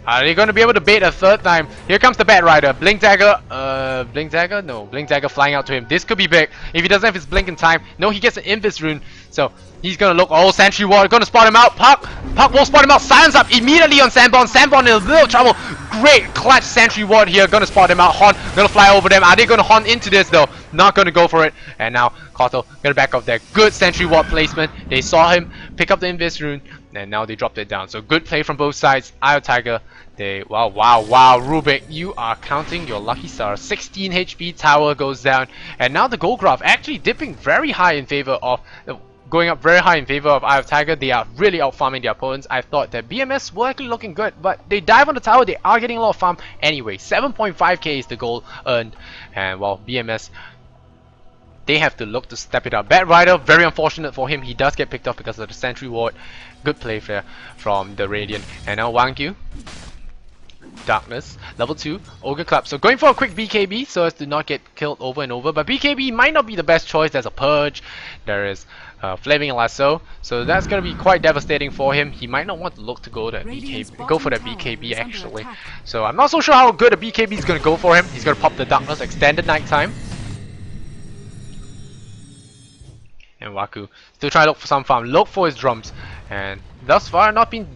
Are they gonna be able to bait a third time? Here comes the Bat Rider. Blink Dagger. Blink Dagger? No. Blink Dagger flying out to him. This could be big. If he doesn't have his blink in time. No, he gets an Invis Rune. So he's gonna look. Oh, Sentry Ward gonna spot him out. Puck will spot him out. Silence up immediately on Sanborn. Sanborn in a little trouble. Great clutch Sentry Ward here. Gonna spot him out. Hon gonna fly over them. Are they gonna Hon into this though? Not gonna go for it. And now Koto gonna back up there. Good Sentry Ward placement. They saw him pick up the Invis Rune, and now they dropped it down. So good play from both sides. Eye of Tiger. Wow, Rubik, you are counting your lucky stars. 16 HP, tower goes down, and now the gold graph actually dipping very high in favor of, going up very high in favor of Eye of Tiger. They are really out farming their opponents. I thought that BMS were actually looking good, but they dive on the tower, they are getting a lot of farm. Anyway, 7.5k is the goal earned, and while BMS, they have to look to step it up. Bat Rider, very unfortunate for him, he does get picked off because of the Sentry Ward. Good play there from the Radiant. And now Wang Yu. Darkness, level 2, Ogre Club. So going for a quick BKB so as to not get killed over and over. But BKB might not be the best choice. There's a Purge, there is Flaming Lasso. So that's going to be quite devastating for him. He might not want to look to go for that BKB actually. So I'm not so sure how good a BKB is going to go for him. He's going to pop the Darkness, Extended Nighttime. And Waku still trying to look for some farm. Look for his drums. And thus far not being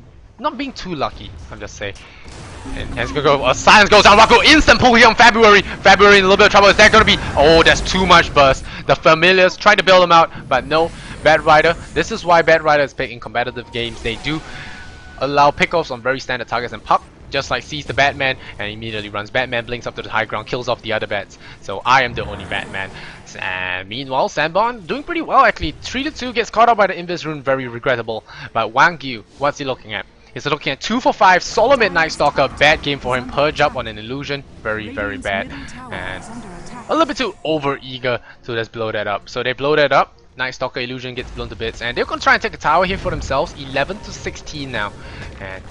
too lucky, I'm just saying. And it's gonna go. Silence goes out. Waku instant pull here on February. February in a little bit of trouble. Is that gonna be? Oh, there's too much burst. The familiars trying to bail him out, but no. Bat Rider. This is why Bat Rider is picked in competitive games. They do allow pickoffs on very standard targets, and Puck just like sees the Batman and immediately runs. Batman blinks up to the high ground, kills off the other bats. So I am the only Batman. And meanwhile, Sanborn doing pretty well actually. 3-2 gets caught up by the Invis Rune, very regrettable. But Wang Yu, what's he looking at? He's looking at 2 for 5, solo Midnight Stalker, bad game for him, purge up on an illusion, very bad, and a little bit too over eager to just blow that up. So they blow that up, Night Stalker illusion gets blown to bits, and they're gonna try and take a tower here for themselves, 11-16 now. And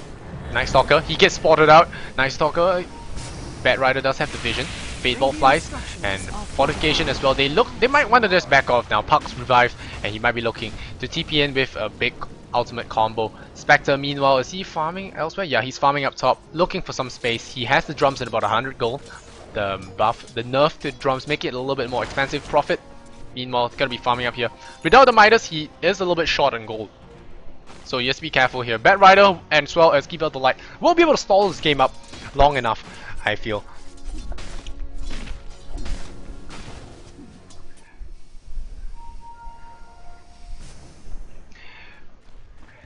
Night Stalker, he gets spotted out, Night Stalker, Bat Rider does have the vision, Fade Ball flies, and Fortification as well. They might want to just back off now. Puck's revived, and he might be looking to TP in with a big ultimate combo. Spectre, meanwhile, is he farming elsewhere? Yeah, he's farming up top, looking for some space. He has the drums at about 100 gold. The buff, the nerf to drums make it a little bit more expensive. Profit, meanwhile, he's gonna be farming up here. Without the Midas, he is a little bit short on gold. So you have to be careful here. Bat Rider, and as well as Keep Out the Light, will be able to stall this game up long enough, I feel.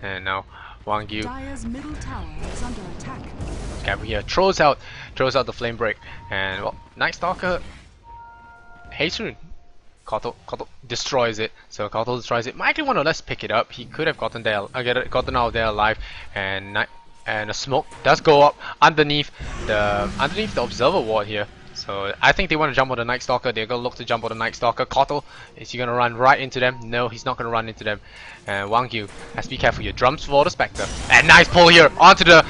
And now Wang Yu, Dire's middle tower is under attack. careful here, throws out the flame break, and well, Night Stalker, Hasten, Kotal destroys it. So Kotal destroys it. Might actually want to let's pick it up. He could have gotten gotten out of there alive, and a smoke does go up underneath the observer ward here. So I think they want to jump on the Night Stalker. They're gonna look to jump on the Night Stalker. Kotal, is he gonna run right into them? No, he's not gonna run into them. And Wang Yu has to be careful here. Drums for the Spectre. And nice pull here onto the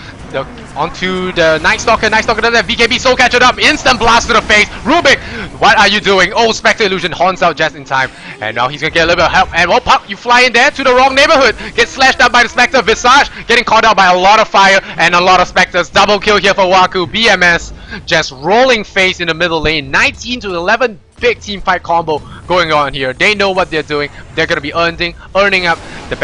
Night Stalker. Night Stalker doesn't have BKB, so catch it up. Instant blast to the face. Rubik, what are you doing? Oh, Spectre illusion horns out just in time. And now he's gonna get a little bit of help. And oh, pop, you fly in there to the wrong neighborhood. Get slashed up by the Spectre. Visage getting caught out by a lot of fire and a lot of Spectres. Double kill here for Waku. BMS just rolling face in the middle lane. 19 to 11. Big team fight combo going on here. They know what they're doing. They're gonna be earning up the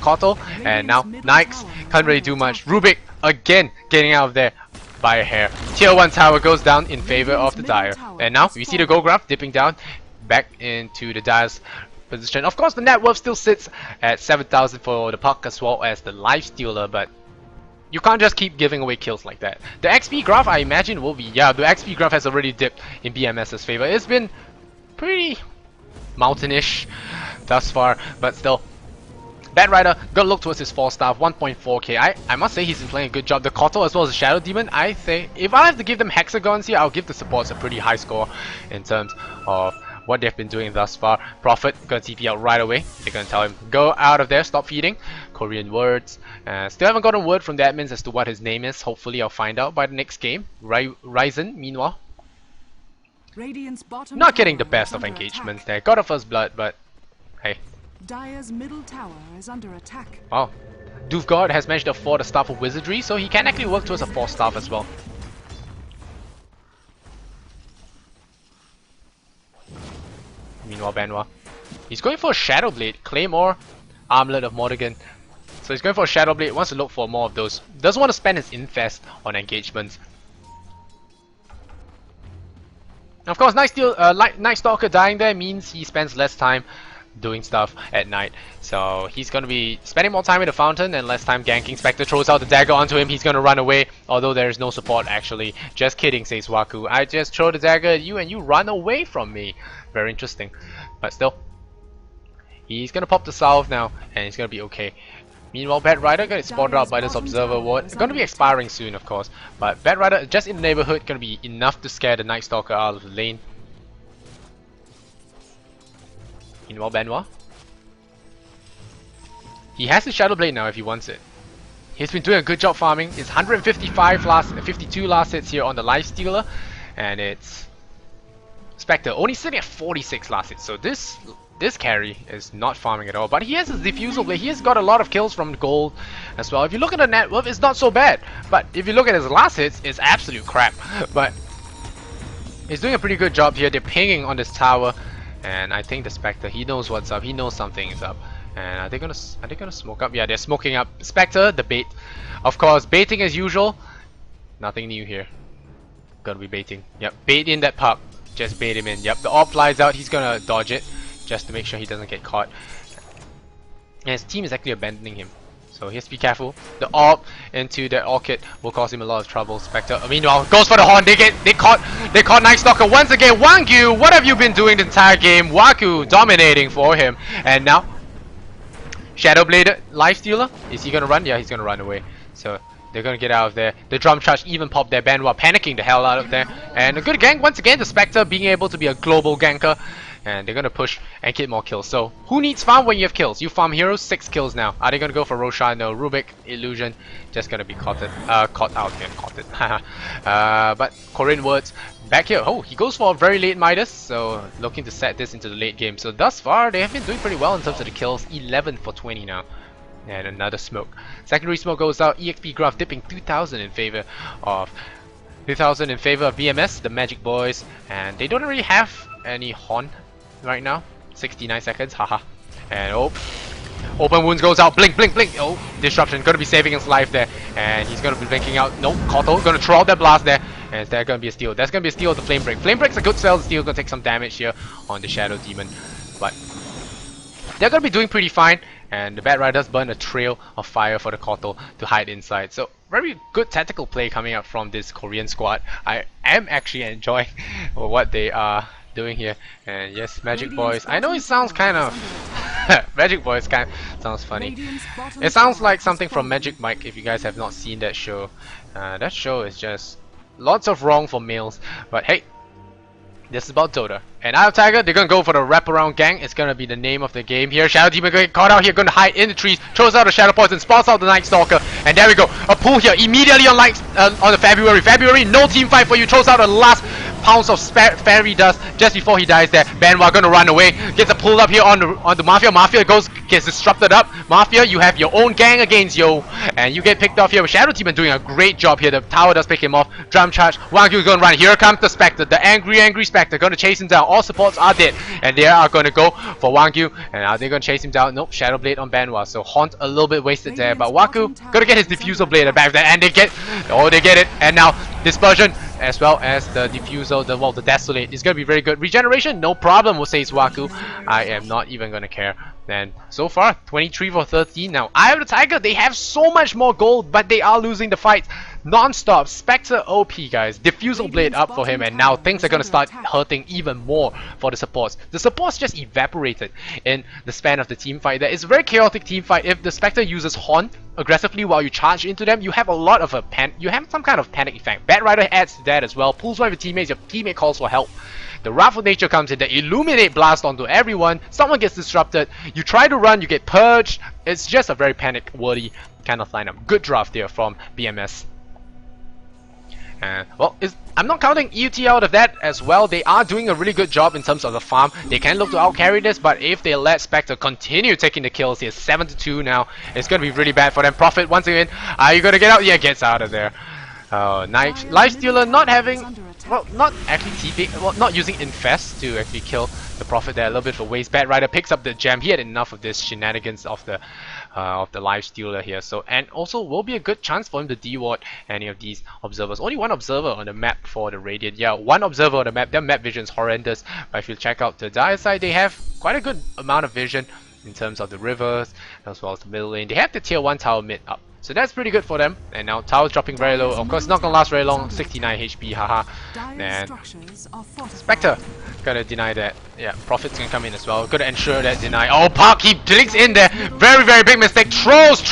Kotal, and now Nikes can't really do much. Rubik again getting out of there by a hair. Tier 1 tower goes down in favor of the Dire, and now we see the gold graph dipping down back into the Dire's position. Of course, the net worth still sits at 7,000 for the puck as well as the life stealer, but you can't just keep giving away kills like that. The XP graph, I imagine, will be... Yeah, the XP graph has already dipped in BMS's favor. It's been pretty mountainish thus far, but still. Bat Rider, gotta look towards his 4-star, 1.4k. I must say he's been playing a good job. The Kotal as well as the Shadow Demon, I think... If I have to give them hexagons here, I'll give the supports a pretty high score in terms of what they've been doing thus far. Prophet gonna TP out right away. They're gonna tell him, go out of there, stop feeding. Korean words. Still haven't gotten word from the admins as to what his name is. Hopefully I'll find out by the next game. Ryzen, meanwhile, Radiant's bottom not getting the tower best is of under engagements attack. there. Got a first blood, but hey. Dire's middle tower is under attack. Wow. Doofgod has managed to afford a staff of wizardry, so he can actually work towards a 4-staff as well. Meanwhile, Benoit, he's going for a Shadow Blade, Claymore, Armlet of Morrigan. So he's going for a Shadow Blade, wants to look for more of those. Doesn't want to spend his infest on engagements. Of course, Night Stalker dying there means he spends less time doing stuff at night. So he's going to be spending more time in the fountain and less time ganking. Spectre throws out the dagger onto him. He's going to run away, although there is no support actually. Just kidding, says Waku. I just throw the dagger at you and you run away from me. Very interesting. But still, he's going to pop the salve now and he's going to be okay. Meanwhile, Bat Rider gonna get spotted out by this observer ward. It's gonna be expiring soon, of course. But Bat Rider just in the neighborhood gonna be enough to scare the Night Stalker out of the lane. Meanwhile, Benoit, he has his Shadow Blade now if he wants it. He's been doing a good job farming. It's 52 last hits here on the Life Stealer, and it's Spectre only sitting at 46 last hits. So this carry is not farming at all, but he has his Diffusal Blade. He has got a lot of kills from gold as well. If you look at the net worth, it's not so bad, but if you look at his last hits, it's absolute crap. But he's doing a pretty good job here. They're pinging on this tower, and I think the Spectre, he knows what's up. He knows something is up. And are they gonna smoke up? Yeah, they're smoking up. Spectre, the bait, of course, baiting as usual. Nothing new here. Gotta be baiting. Yep, bait in that puck. Just bait him in. Yep, the orb flies out. He's gonna dodge it just to make sure he doesn't get caught. And his team is actually abandoning him, so he has to be careful. The orb into the orchid will cause him a lot of trouble. Spectre, meanwhile, goes for the horn. They caught Night Stalker once again. Wang Yu, what have you been doing the entire game? Waku dominating for him, and now Shadow Blade Life Stealer. Is he gonna run? Yeah, he's gonna run away. So they're gonna get out of there. The drum charge even popped their Benoit, panicking the hell out of there. And a good gank once again. The Spectre being able to be a global ganker. And they're gonna push and get more kills. So who needs farm when you have kills? You farm heroes, 6 kills now. Are they gonna go for Roshan? No. Rubik, Illusion, just gonna be caught out here. Caught it. But Korean words back here. Oh, he goes for a very late Midas. So looking to set this into the late game. So thus far they have been doing pretty well in terms of the kills. 11 for 20 now. And another smoke. Secondary smoke goes out. EXP graph dipping 2000 in favor of 2000 in favor of BMS, the Magic Boys, and they don't really have any Horn right now. 69 seconds, haha. And oh, open wounds goes out. Blink, blink, blink. Oh, disruption gonna be saving his life there, and he's gonna be blinking out. Nope, Koto gonna throw out that blast there, and there's gonna be a steal. That's gonna be a steal of the Flame Break. Flame Break's a good spell. The steal gonna take some damage here on the Shadow Demon, but they're gonna be doing pretty fine. And the Bat Riders burn a trail of fire for the Koto to hide inside. So very good tactical play coming up from this Korean squad. I am actually enjoying what they are doing here. And yes, Magic Boys. I know it sounds kind of Magic Boys kind of sounds funny. It sounds like something from Magic Mike if you guys have not seen that show. That show is just lots of wrong for males. But hey, this is about Dota. And Eye of Tiger, they're gonna go for the wraparound gang. It's gonna be the name of the game here. Shadow Demon gonna get caught out here, gonna hide in the trees, throws out the Shadow Poison, spots out the Night Stalker, and there we go. A pull here immediately on on the February. February, no team fight for you. Throws out the last pounds of fairy dust just before he dies there. Benoit gonna run away. Gets a pull up here on the Mafia. Mafia gets disrupted up. Mafia, you have your own gang against you, and you get picked off here. With Shadow Demon doing a great job here. The tower does pick him off. Drum charge. Wangyu gonna run. Here comes the Spectre, the angry Spectre, gonna chase him down. All supports are dead, and they are gonna go for Wangyu, and are they gonna chase him down? Nope. Shadow Blade on Benoit. So Haunt a little bit wasted there, but Waku gonna get his Diffusal Blade back there, and they get it, and now Dispersion as well as the Diffusal, the Desolate is gonna be very good. Regeneration, no problem, will say Waku. I am not even gonna care. And so far, 23 for 13 now. Eye of the Tiger, they have so much more gold, but they are losing the fight non-stop. Spectre OP, guys. Diffusal Blade up for him, and now things are gonna start hurting even more for the supports. The supports just evaporated in the span of the team fight. There is a very chaotic team fight. If the Spectre uses Horn aggressively while you charge into them, you have a lot of you have some kind of panic effect. Bat Rider adds to that as well. Pulls one of your teammates, your teammate calls for help. The Wrath of Nature comes in, the Illuminate blast onto everyone, someone gets disrupted, you try to run, you get purged. It's just a very panic-worthy kind of lineup. Good draft there from BMS. Well, I'm not counting EOT out of that as well. They are doing a really good job in terms of the farm. They can look to outcarry this, but if they let Spectre continue taking the kills, he's 7-2 now. It's going to be really bad for them. Prophet once again, are you going to get out? Yeah, gets out of there. Oh, nice. Lifestealer not having, well, not actually TP, well, not using Infest to actually kill the Prophet there. A little bit for waste. Bat Rider picks up the gem. He had enough of this shenanigans of the Lifestealer here. So, and also will be a good chance for him to deward any of these observers. Only one observer on the map for the Radiant. Yeah, one observer on the map. Their map vision is horrendous. But if you check out the Dire side, they have quite a good amount of vision in terms of the rivers as well as the middle lane. They have the tier 1 tower mid up. So that's pretty good for them. And now tower's dropping very low. Of course, not gonna last very long. 69 HP, haha. And Spectre gonna deny that. Yeah, Prophet's gonna come in as well. Gonna ensure that deny. Oh, Park, he blinks in there. Very, very big mistake. Trolls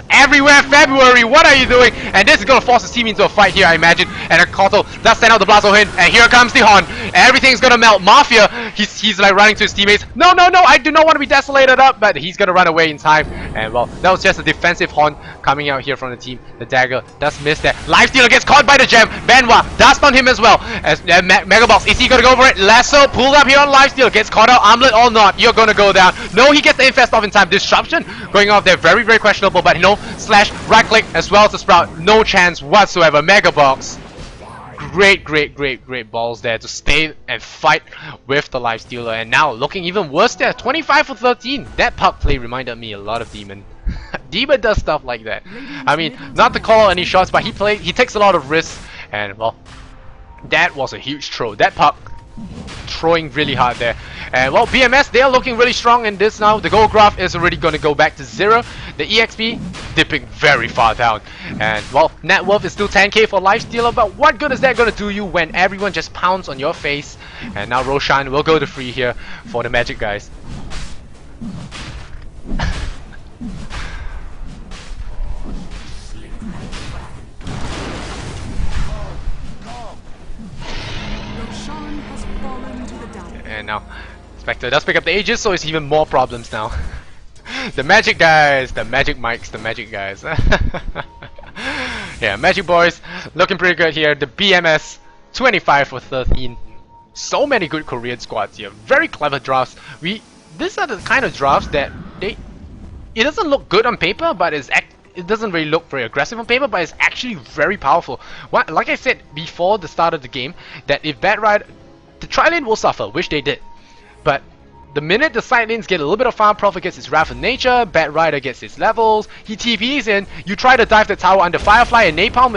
everywhere. February, what are you doing? And this is gonna force his team into a fight here, I imagine. And a Koto does send out the blast on him. And here comes the Horn. Everything's gonna melt. Mafia, he's like running to his teammates. No, I do not want to be desolated up. But he's gonna run away in time. And well, that was just a defensive Horn coming out here from the team. The dagger does miss that. Lifestealer gets caught by the gem. Benoit does stun him as well. As Mega Box, is he gonna go for it? Lasso pulled up here on Lifestealer, gets caught out. Armlet or not, you're gonna go down. No, he gets the infest off in time. Disruption going off there, very, very questionable. But no, slash, right click as well as the Sprout. No chance whatsoever. Mega Box. Great balls there to stay and fight with the Lifestealer. And now looking even worse there. 25 for 13. That puck play reminded me a lot of Demon. Demon does stuff like that. I mean, not to call out any shots, but he takes a lot of risks. And well, that was a huge throw. That puck throwing really hard there. And well, BMS, they are looking really strong in this now. The gold graph is already going to go back to 0. The EXP dipping very far down. And well, net worth is still 10k for Lifestealer, but what good is that going to do you when everyone just pounds on your face? And now Roshan will go to free here for the Magic guys. And now Spectre does pick up the Aegis, so it's even more problems now. The Magic guys, the Magic Mikes, the Magic guys. Yeah, Magic Boys looking pretty good here. The BMS 25 for 13. So many good Korean squads here. Very clever drafts. These are the kind of drafts that it doesn't look good on paper, but it doesn't really look very aggressive on paper, but it's actually very powerful. Like I said before the start of the game, that if Bat Rider, the tri-lane will suffer, which they did, but the minute the side lanes get a little bit of farm, Prophet gets his Wrath of Nature, Bat Rider gets his levels, he TPs in, you try to dive the tower under Firefly and Napalm,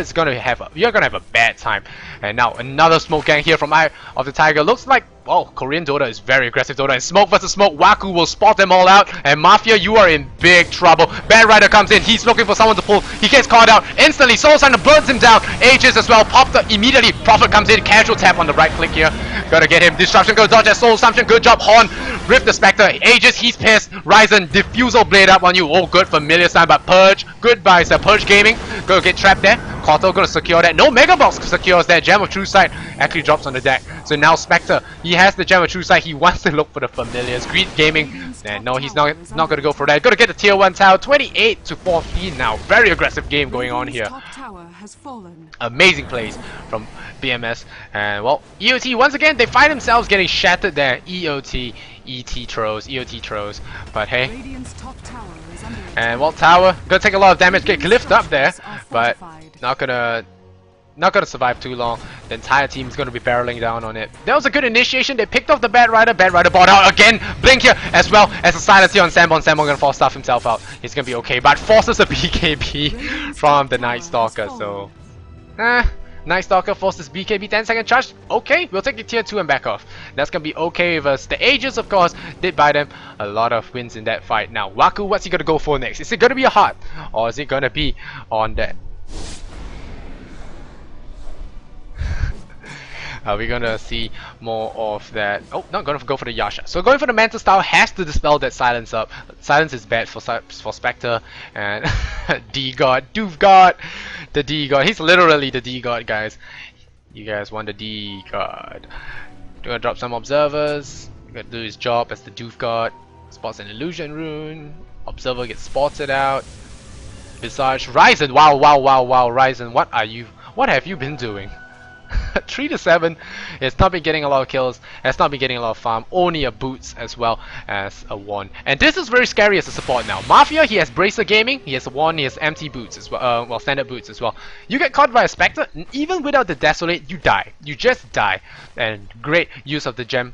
you're gonna have a bad time. And now another smoke gang here from Eye of the Tiger. Looks like, well, Korean Dota is very aggressive Dota, and smoke versus smoke, Waku will spot them all out, and Mafia, you are in big trouble. Bat Rider comes in, he's looking for someone to pull, he gets caught out, instantly Soul Signer burns him down, Aegis as well, popped up immediately, Prophet comes in, casual tap on the right click here, gotta get him, Disruption, go dodge that Soul Assumption, good job, Horn, Rift the Spectre, Aegis, he's pissed, Ryzen, Diffusal Blade up on you, oh good, familiar sign, but Purge, goodbye sir, Purge Gaming, go get trapped there, Koto gonna secure that, no Mega Box secures that, Gem of True Sight actually drops on the deck, so now Spectre, he has the Gem of True Sight, he wants to look for the familiars, Greed Gaming, and no, he's not gonna go for that, gonna get the tier 1 tower, 28 to 14 now, very aggressive game going on here. Amazing plays from BMS, and well, EOT once again, they find themselves getting shattered there, EOT throws, but hey, and well, tower, gonna take a lot of damage, get glyphed up there, but not gonna survive too long. The entire team is gonna be barreling down on it. That was a good initiation, they picked off the Bat Rider bought out again, Blink here, as well as a silence here on Sambon gonna force stuff himself out, he's gonna be okay, but forces a BKB from the Night Stalker, so Night Stalker forces BKB 10-second charge. Okay, we'll take the tier 2 and back off. That's gonna be okay with us. The Aegis, of course, did buy them a lot of wins in that fight. Now, Waku, what's he gonna go for next? Is it gonna be a heart? Or is it gonna be on that? Are we gonna see more of that? Oh, not gonna go for the Yasha. So going for the Manta style has to dispel that silence up. Silence is bad for Spectre and D-God, Doof-God, the D-God. He's literally the D-God, guys. You guys want the D-God. Gonna drop some observers. Gonna do his job as the Doof-God. Spots an illusion rune. Observer gets spotted out. Visage, Ryzen. Wow, Ryzen. What have you been doing? 3 to 7. It's not been getting a lot of kills. It's not been getting a lot of farm. Only a boots as well as a 1. And this is very scary as a support now. Mafia, he has Bracer Gaming. He has a 1. He has empty boots as well. Well, standard boots as well. You get caught by a Spectre, even without the Desolate, you die. You just die. And great use of the gem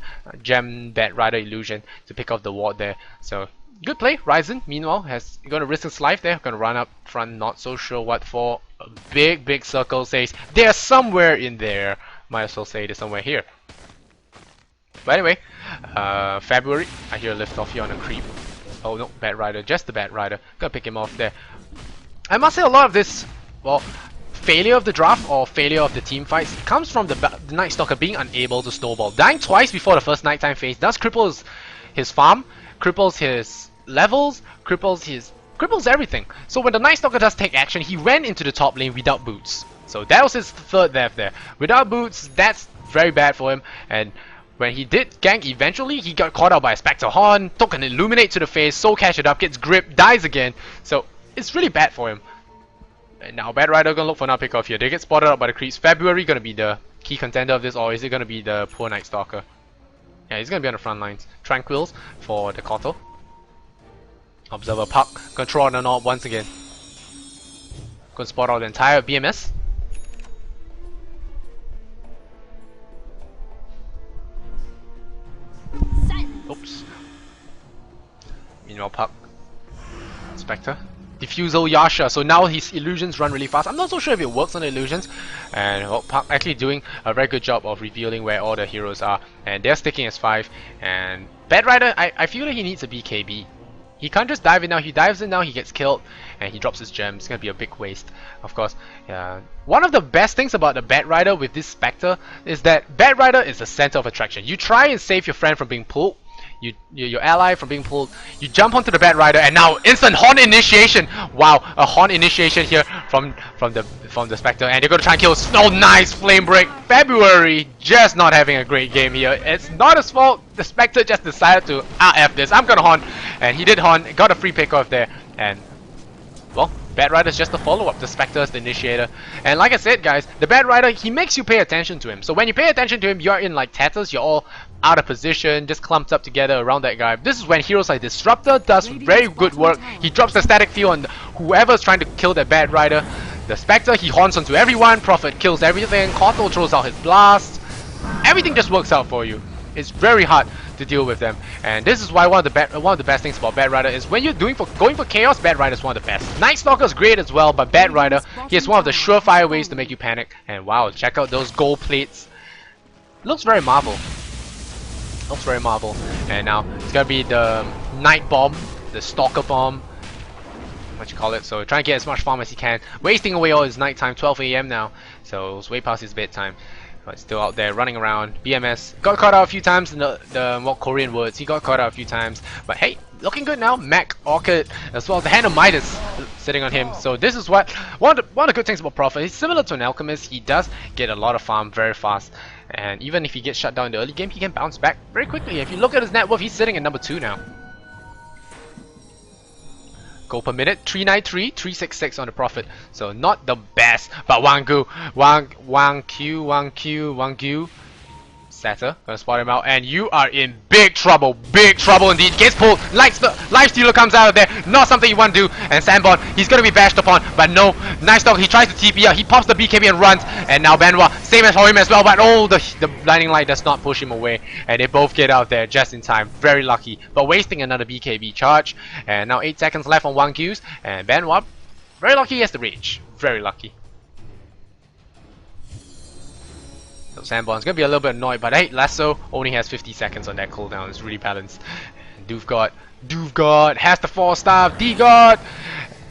Bat Rider illusion to pick off the ward there. So good play. Ryzen, meanwhile, has gonna risk his life there. Gonna run up front. Not so sure what for. A big circle says they're somewhere in there. Might as well say they're somewhere here. But anyway, February. I hear a lift off here on a creep. Oh no, Bat Rider, just the Bat Rider. Gonna pick him off there. I must say a lot of this, well, failure of the draft or failure of the team fights comes from the Night Stalker being unable to snowball. Dying twice before the first nighttime phase does cripple his farm, cripples his levels, cripples everything. So when the Night Stalker does take action, he ran into the top lane without boots. So that was his third death there. Without boots, that's very bad for him. And when he did gank eventually, he got caught out by a Spectre Horn, took an Illuminate to the face, soul cash it up, gets gripped, dies again. So it's really bad for him. And now Bat Rider gonna look for another pick off here. They get spotted out by the creeps. February gonna be the key contender of this, or is it gonna be the poor Night Stalker? Yeah, he's gonna be on the front lines. Tranquils for the Koto. Observer Puck, control on the orb once again. Gonna spot out the entire BMS. Oops. Meanwhile, Puck. Spectre. Diffusal Yasha. So now his illusions run really fast. I'm not so sure if it works on the illusions. And well, Puck actually doing a very good job of revealing where all the heroes are. And they're sticking as 5. And Bat Rider, I feel like he needs a BKB. He can't just dive in now. He dives in now, he gets killed, and he drops his gem. It's gonna be a big waste, of course. One of the best things about the Bat Rider with this Spectre is that Bat Rider is the center of attraction. You try and save your friend from being pulled, your ally from being pulled, you jump onto the Bat Rider, and now instant Horn initiation. Wow, a Horn initiation here from the Spectre, and they're gonna try and kill. Oh, nice flame break. February just not having a great game here. It's not his fault. The Spectre just decided to F this. I'm gonna Horn, and he did Horn. Got a free pick off there, and well, Bat Rider's just a follow-up. The Spectre is the initiator. And like I said, guys, the Bat Rider, he makes you pay attention to him. So when you pay attention to him, you're in like tatters. You're all out of position, just clumped up together around that guy. This is when heroes like Disruptor does very good work. He drops the static field on whoever's trying to kill that bad rider. The Spectre, he haunts onto everyone. Prophet kills everything. Kotal throws out his blast. Everything just works out for you. It's very hard to deal with them, and this is why one of the best things about Bad Rider is when you're going for chaos, Bad Rider is one of the best. Night Stalker is great as well, but Bad Rider, he has one of the surefire ways to make you panic. And wow, check out those gold plates. Looks very Marvel. Looks very Marvel. And now it's gonna be the Night Bomb, the Stalker Bomb, what you call it. So try and get as much farm as he can, wasting away all his nighttime. 12 AM now, so it's way past his bedtime. But still out there running around. BMS got caught out a few times in the Korean words. He got caught out a few times. But hey, looking good now. Mac, Orchid, as well as the Hand of Midas sitting on him. So this is what one of the good things about Prophet. He's similar to an Alchemist. He does get a lot of farm very fast. And even if he gets shut down in the early game, he can bounce back very quickly. If you look at his net worth, he's sitting at number 2 now. Gold per minute, 393, 366 on the Prophet. So not the best, but Wang Q, Setter, gonna spot him out, and you are in big trouble indeed. Gets pulled, Life Stealer comes out of there, not something you want to do, and Sandborn, he's gonna be bashed upon, but no, Nice Dog, he tries to TP out, he pops the BKB and runs, and now Benoit, same as for him as well, but oh, the blinding light does not push him away, and they both get out there just in time, very lucky, but wasting another BKB charge, and now 8 seconds left on Wang Q's, and Benoit, very lucky he has the reach, very lucky. So Sandborn's gonna be a little bit annoyed, but hey, Lasso only has 50 seconds on that cooldown. It's really balanced. Doofgod has the 4-star. D-God,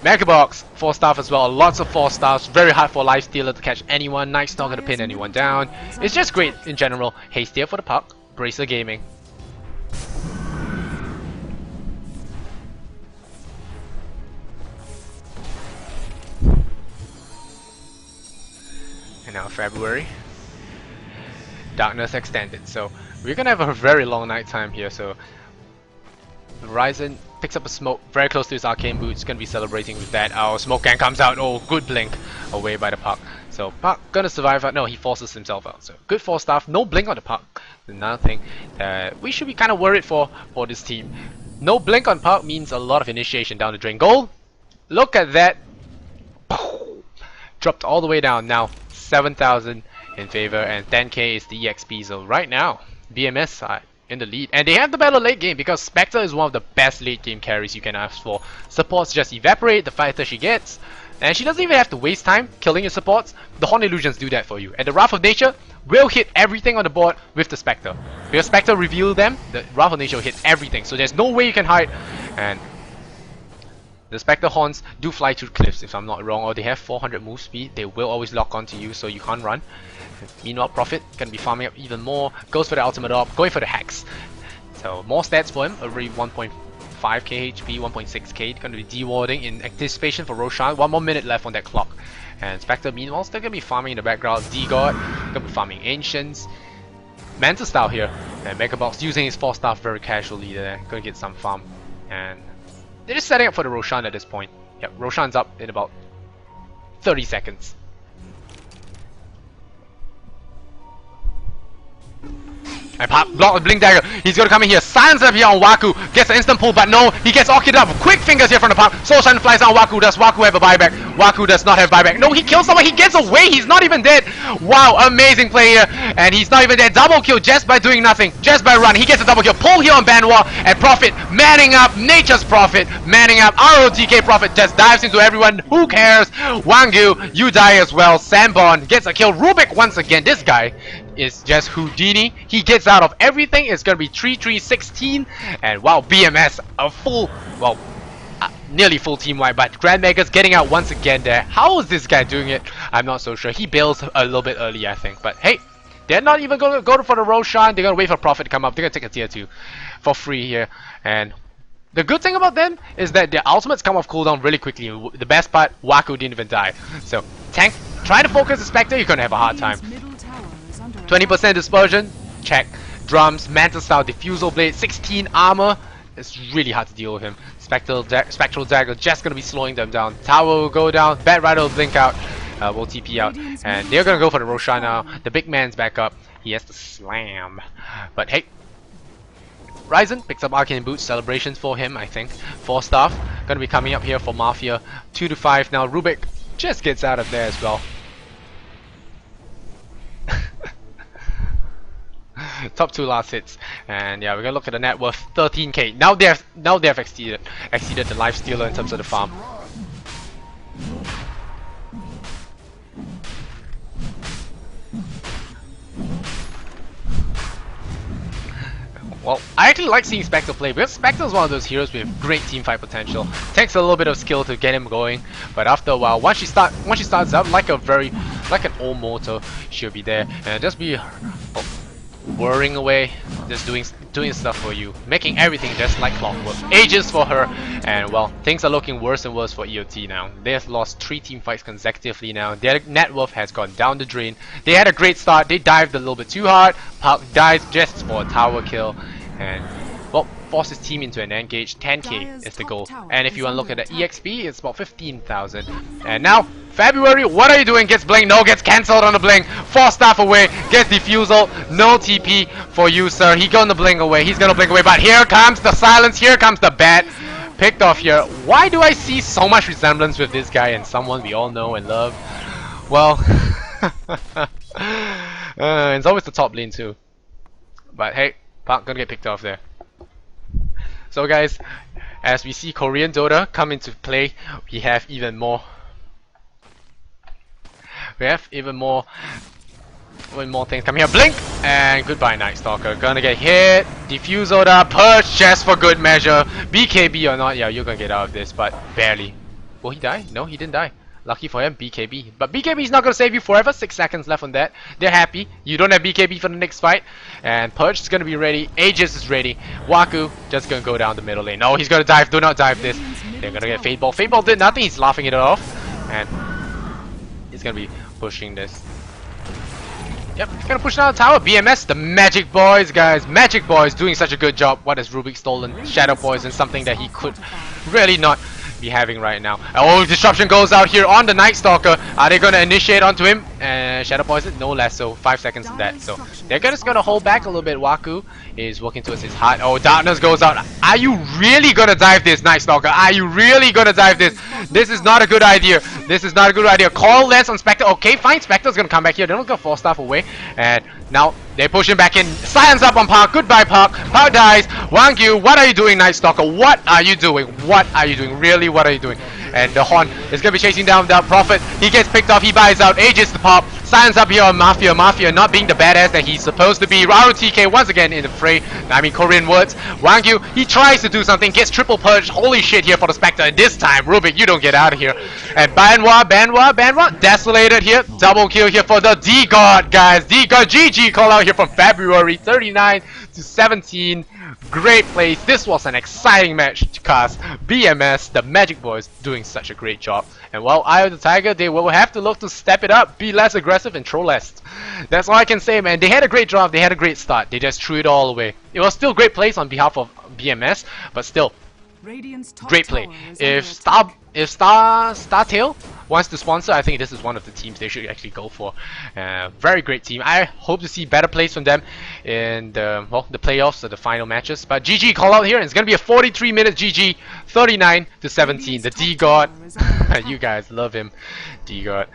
Megabox 4-star as well. Lots of 4-stars. Very hard for Life Stealer to catch anyone. Night's not gonna pin anyone down. It's just great in general. Haste here for the puck. Bracer Gaming. And now February. Darkness extended, so we're gonna have a very long night time here. So Horizon picks up a smoke very close to his arcane boots, gonna be celebrating with that. Our smoke gang comes out, oh good blink away by the puck. So puck gonna survive out. No, he forces himself out. So good 4-star, no blink on the puck. Another thing we should be kind of worried for this team. No blink on puck means a lot of initiation down the drain. Goal, look at that. Dropped all the way down. Now 7,000 in favor, and 10k is the EXP. So right now BMS are in the lead, and they have the better late game because Spectre is one of the best late game carries you can ask for. Supports just evaporate the fighter she gets, and she doesn't even have to waste time killing your supports. The Horn Illusions do that for you, and the Wrath of Nature will hit everything on the board with the Spectre. Because Spectre reveal them, the Wrath of Nature will hit everything, so there's no way you can hide. And the Spectre Horns do fly through cliffs if I'm not wrong, or they have 400 move speed. They will always lock onto you, so you can't run. Meanwhile, Prophet can be farming up even more. Goes for the ultimate orb, going for the hex. So more stats for him. Already 1.5k HP, 1.6k. Going to be dewarding in anticipation for Roshan. 1 more minute left on that clock. And Spectre, meanwhile, still going to be farming in the background. D-God, going to be farming Ancients. Manta style here. And Megabox using his 4-star very casually there. Going to get some farm. And they're just setting up for the Roshan at this point. Yep, Roshan's up in about 30 seconds. And pop, block with Blink Dagger. He's gonna come in here, silence up here on Waku. Gets an instant pull, but no, he gets Orchid up. Quick fingers here from the pop. Soul Shine flies on Waku. Does Waku have a buyback? Waku does not have buyback. No, he kills someone. He gets away. He's not even dead. Wow, amazing play here. And he's not even dead. Double kill just by doing nothing. Just by running. He gets a double kill. Pull here on Benoit. And Prophet manning up. Nature's Prophet manning up. ROTK Prophet just dives into everyone. Who cares? Wangu, you die as well. Sandborn gets a kill. Rubik once again. This guy is just Houdini. He gets out of everything. It's gonna be 3-3-16, and wow, BMS a full, well, nearly full team wide, but Grand Mega's getting out once again there. How is this guy doing it? I'm not so sure. He bails a little bit early, I think, but hey, they're not even gonna go for the Roshan. They're gonna wait for Prophet to come up. They're gonna take a tier 2 for free here, and the good thing about them is that their ultimates come off cooldown really quickly. The best part, Waku didn't even die. So tank, try to focus the Spectre, you're gonna have a hard time. 20% dispersion, check. Drums, Manta style, Diffusal Blade, 16 armor. It's really hard to deal with him. Spectral Dagger just gonna be slowing them down. Tower will go down, Bad Rider will blink out, will TP out, and they're gonna go for the Roshan now. The big man's back up. He has to slam. But hey, Ryzen picks up Arcane Boots, celebrations for him, I think. 4 staff, gonna be coming up here for Mafia. 2 to 5 now. Rubik just gets out of there as well. Top 2 last hits, and yeah, we're gonna look at the net worth 13k. Now they have exceeded the lifestealer in terms of the farm. Well, I actually like seeing Spectre play because Spectre is one of those heroes with great teamfight potential. Takes a little bit of skill to get him going, but after a while, once she starts out like an old motor, she'll be there and just be whirring away, just doing stuff for you, making everything just like clockwork. Ages for her, and well, things are looking worse and worse for EOT now. They have lost 3 team fights consecutively now. Their net worth has gone down the drain. They had a great start. They dived a little bit too hard. Park dies just for a tower kill, and well, force his team into an engage. 10k is the goal, and if you want to look at the EXP, it's about 15,000. And now February, what are you doing? Gets blink, no, gets cancelled on the blink. 4 staff away, gets defusal, no TP for you, sir. He's gonna blink away, but here comes the silence, here comes the bat. Picked off here. Why do I see so much resemblance with this guy and someone we all know and love? Well, it's always the top lane too. But hey, Park gonna get picked off there. So guys, as we see Korean Dota come into play, we have even more things coming here. Blink! And goodbye, Night Stalker. Gonna get hit. Diffuse Oda. Purge just for good measure. BKB or not, yeah, you're gonna get out of this, but barely. Will he die? No, he didn't die. Lucky for him, BKB. But BKB is not gonna save you forever. 6 seconds left on that. They're happy. You don't have BKB for the next fight. And Purge is gonna be ready. Aegis is ready. Waku just gonna go down the middle lane. No, he's gonna dive. Do not dive this. They're gonna get Fade Ball. Fade Ball did nothing. He's laughing it off. And he's gonna be pushing this. Yep, he's gonna push down the tower. BMS, the Magic Boys, guys. Magic Boys doing such a good job. What has Rubik stolen? Shadow Poison, something that he could really not be having right now. Oh, disruption goes out here on the Night Stalker. Are they gonna initiate onto him? Shadow Poison, no less, so 5 seconds to that. So they're just gonna hold back a little bit. Waku is working towards his heart. Oh, Darkness goes out. Are you really gonna dive this, Night Stalker? Are you really gonna dive this? This is not a good idea. This is not a good idea. Call less on Spectre. Okay, fine. Spectre's gonna come back here. They're not gonna 4 staff away. And now they push him back in. Silence up on Park. Goodbye, Park. Park dies. Wangyu, what are you doing, Night Stalker? What are you doing? What are you doing? Really, what are you doing? And the Horn is gonna be chasing down that Prophet. He gets picked off. He buys out. Aegis to pop. Silence up here on Mafia. Mafia not being the badass that he's supposed to be. ROTK once again in the fray. I mean, Korean words. Wangyu, he tries to do something. Gets triple purged. Holy shit here for the Spectre. And this time, Rubik, you don't get out of here. And Banwa, desolated here. Double kill here for the D-God, guys. D-God, GG call out here from February 39 to 17. Great plays. This was an exciting match to cast. BMS, the Magic Boys, doing such a great job. And while Eye of the Tiger, they will have to look to step it up, be less aggressive, and throw less. That's all I can say, man. They had a great draft. They had a great start. They just threw it all away. It was still great plays on behalf of BMS, but still, great play. If Startail wants to sponsor, I think this is one of the teams they should actually go for. Very great team. I hope to see better plays from them in the playoffs or the final matches. But GG call out here, and it's gonna be a 43-minute GG, 39 to 17. The D-God, you guys love him. D-God,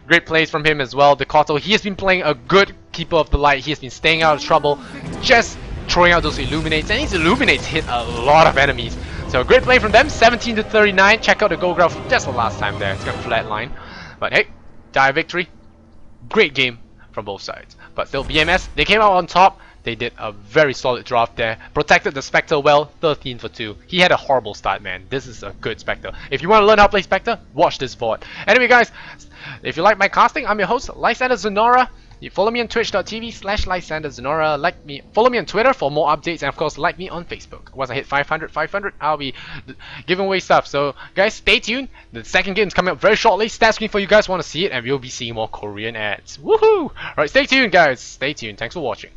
great plays from him as well. The Koto, he has been playing a good Keeper of the Light. He has been staying out of trouble, just throwing out those Illuminates, and these Illuminates hit a lot of enemies. So great play from them, 17 to 39. Check out the goal graph just the last time there. It's gonna flatline. But hey, dire victory. Great game from both sides. But still, BMS, they came out on top. They did a very solid draft there. Protected the Spectre well, 13 for 2. He had a horrible start, man. This is a good Spectre. If you want to learn how to play Spectre, watch this VOD. Anyway, guys, if you like my casting, I'm your host, Lysander Zenora. You follow me on twitch.tv/LysanderZenora. Follow me on Twitter for more updates, and of course like me on Facebook. Once I hit 500, I'll be giving away stuff. So guys, stay tuned. The second game is coming up very shortly. Stat screen for you guys want to see it, and we'll be seeing more Korean ads. Woohoo! Alright, stay tuned, guys. Stay tuned. Thanks for watching.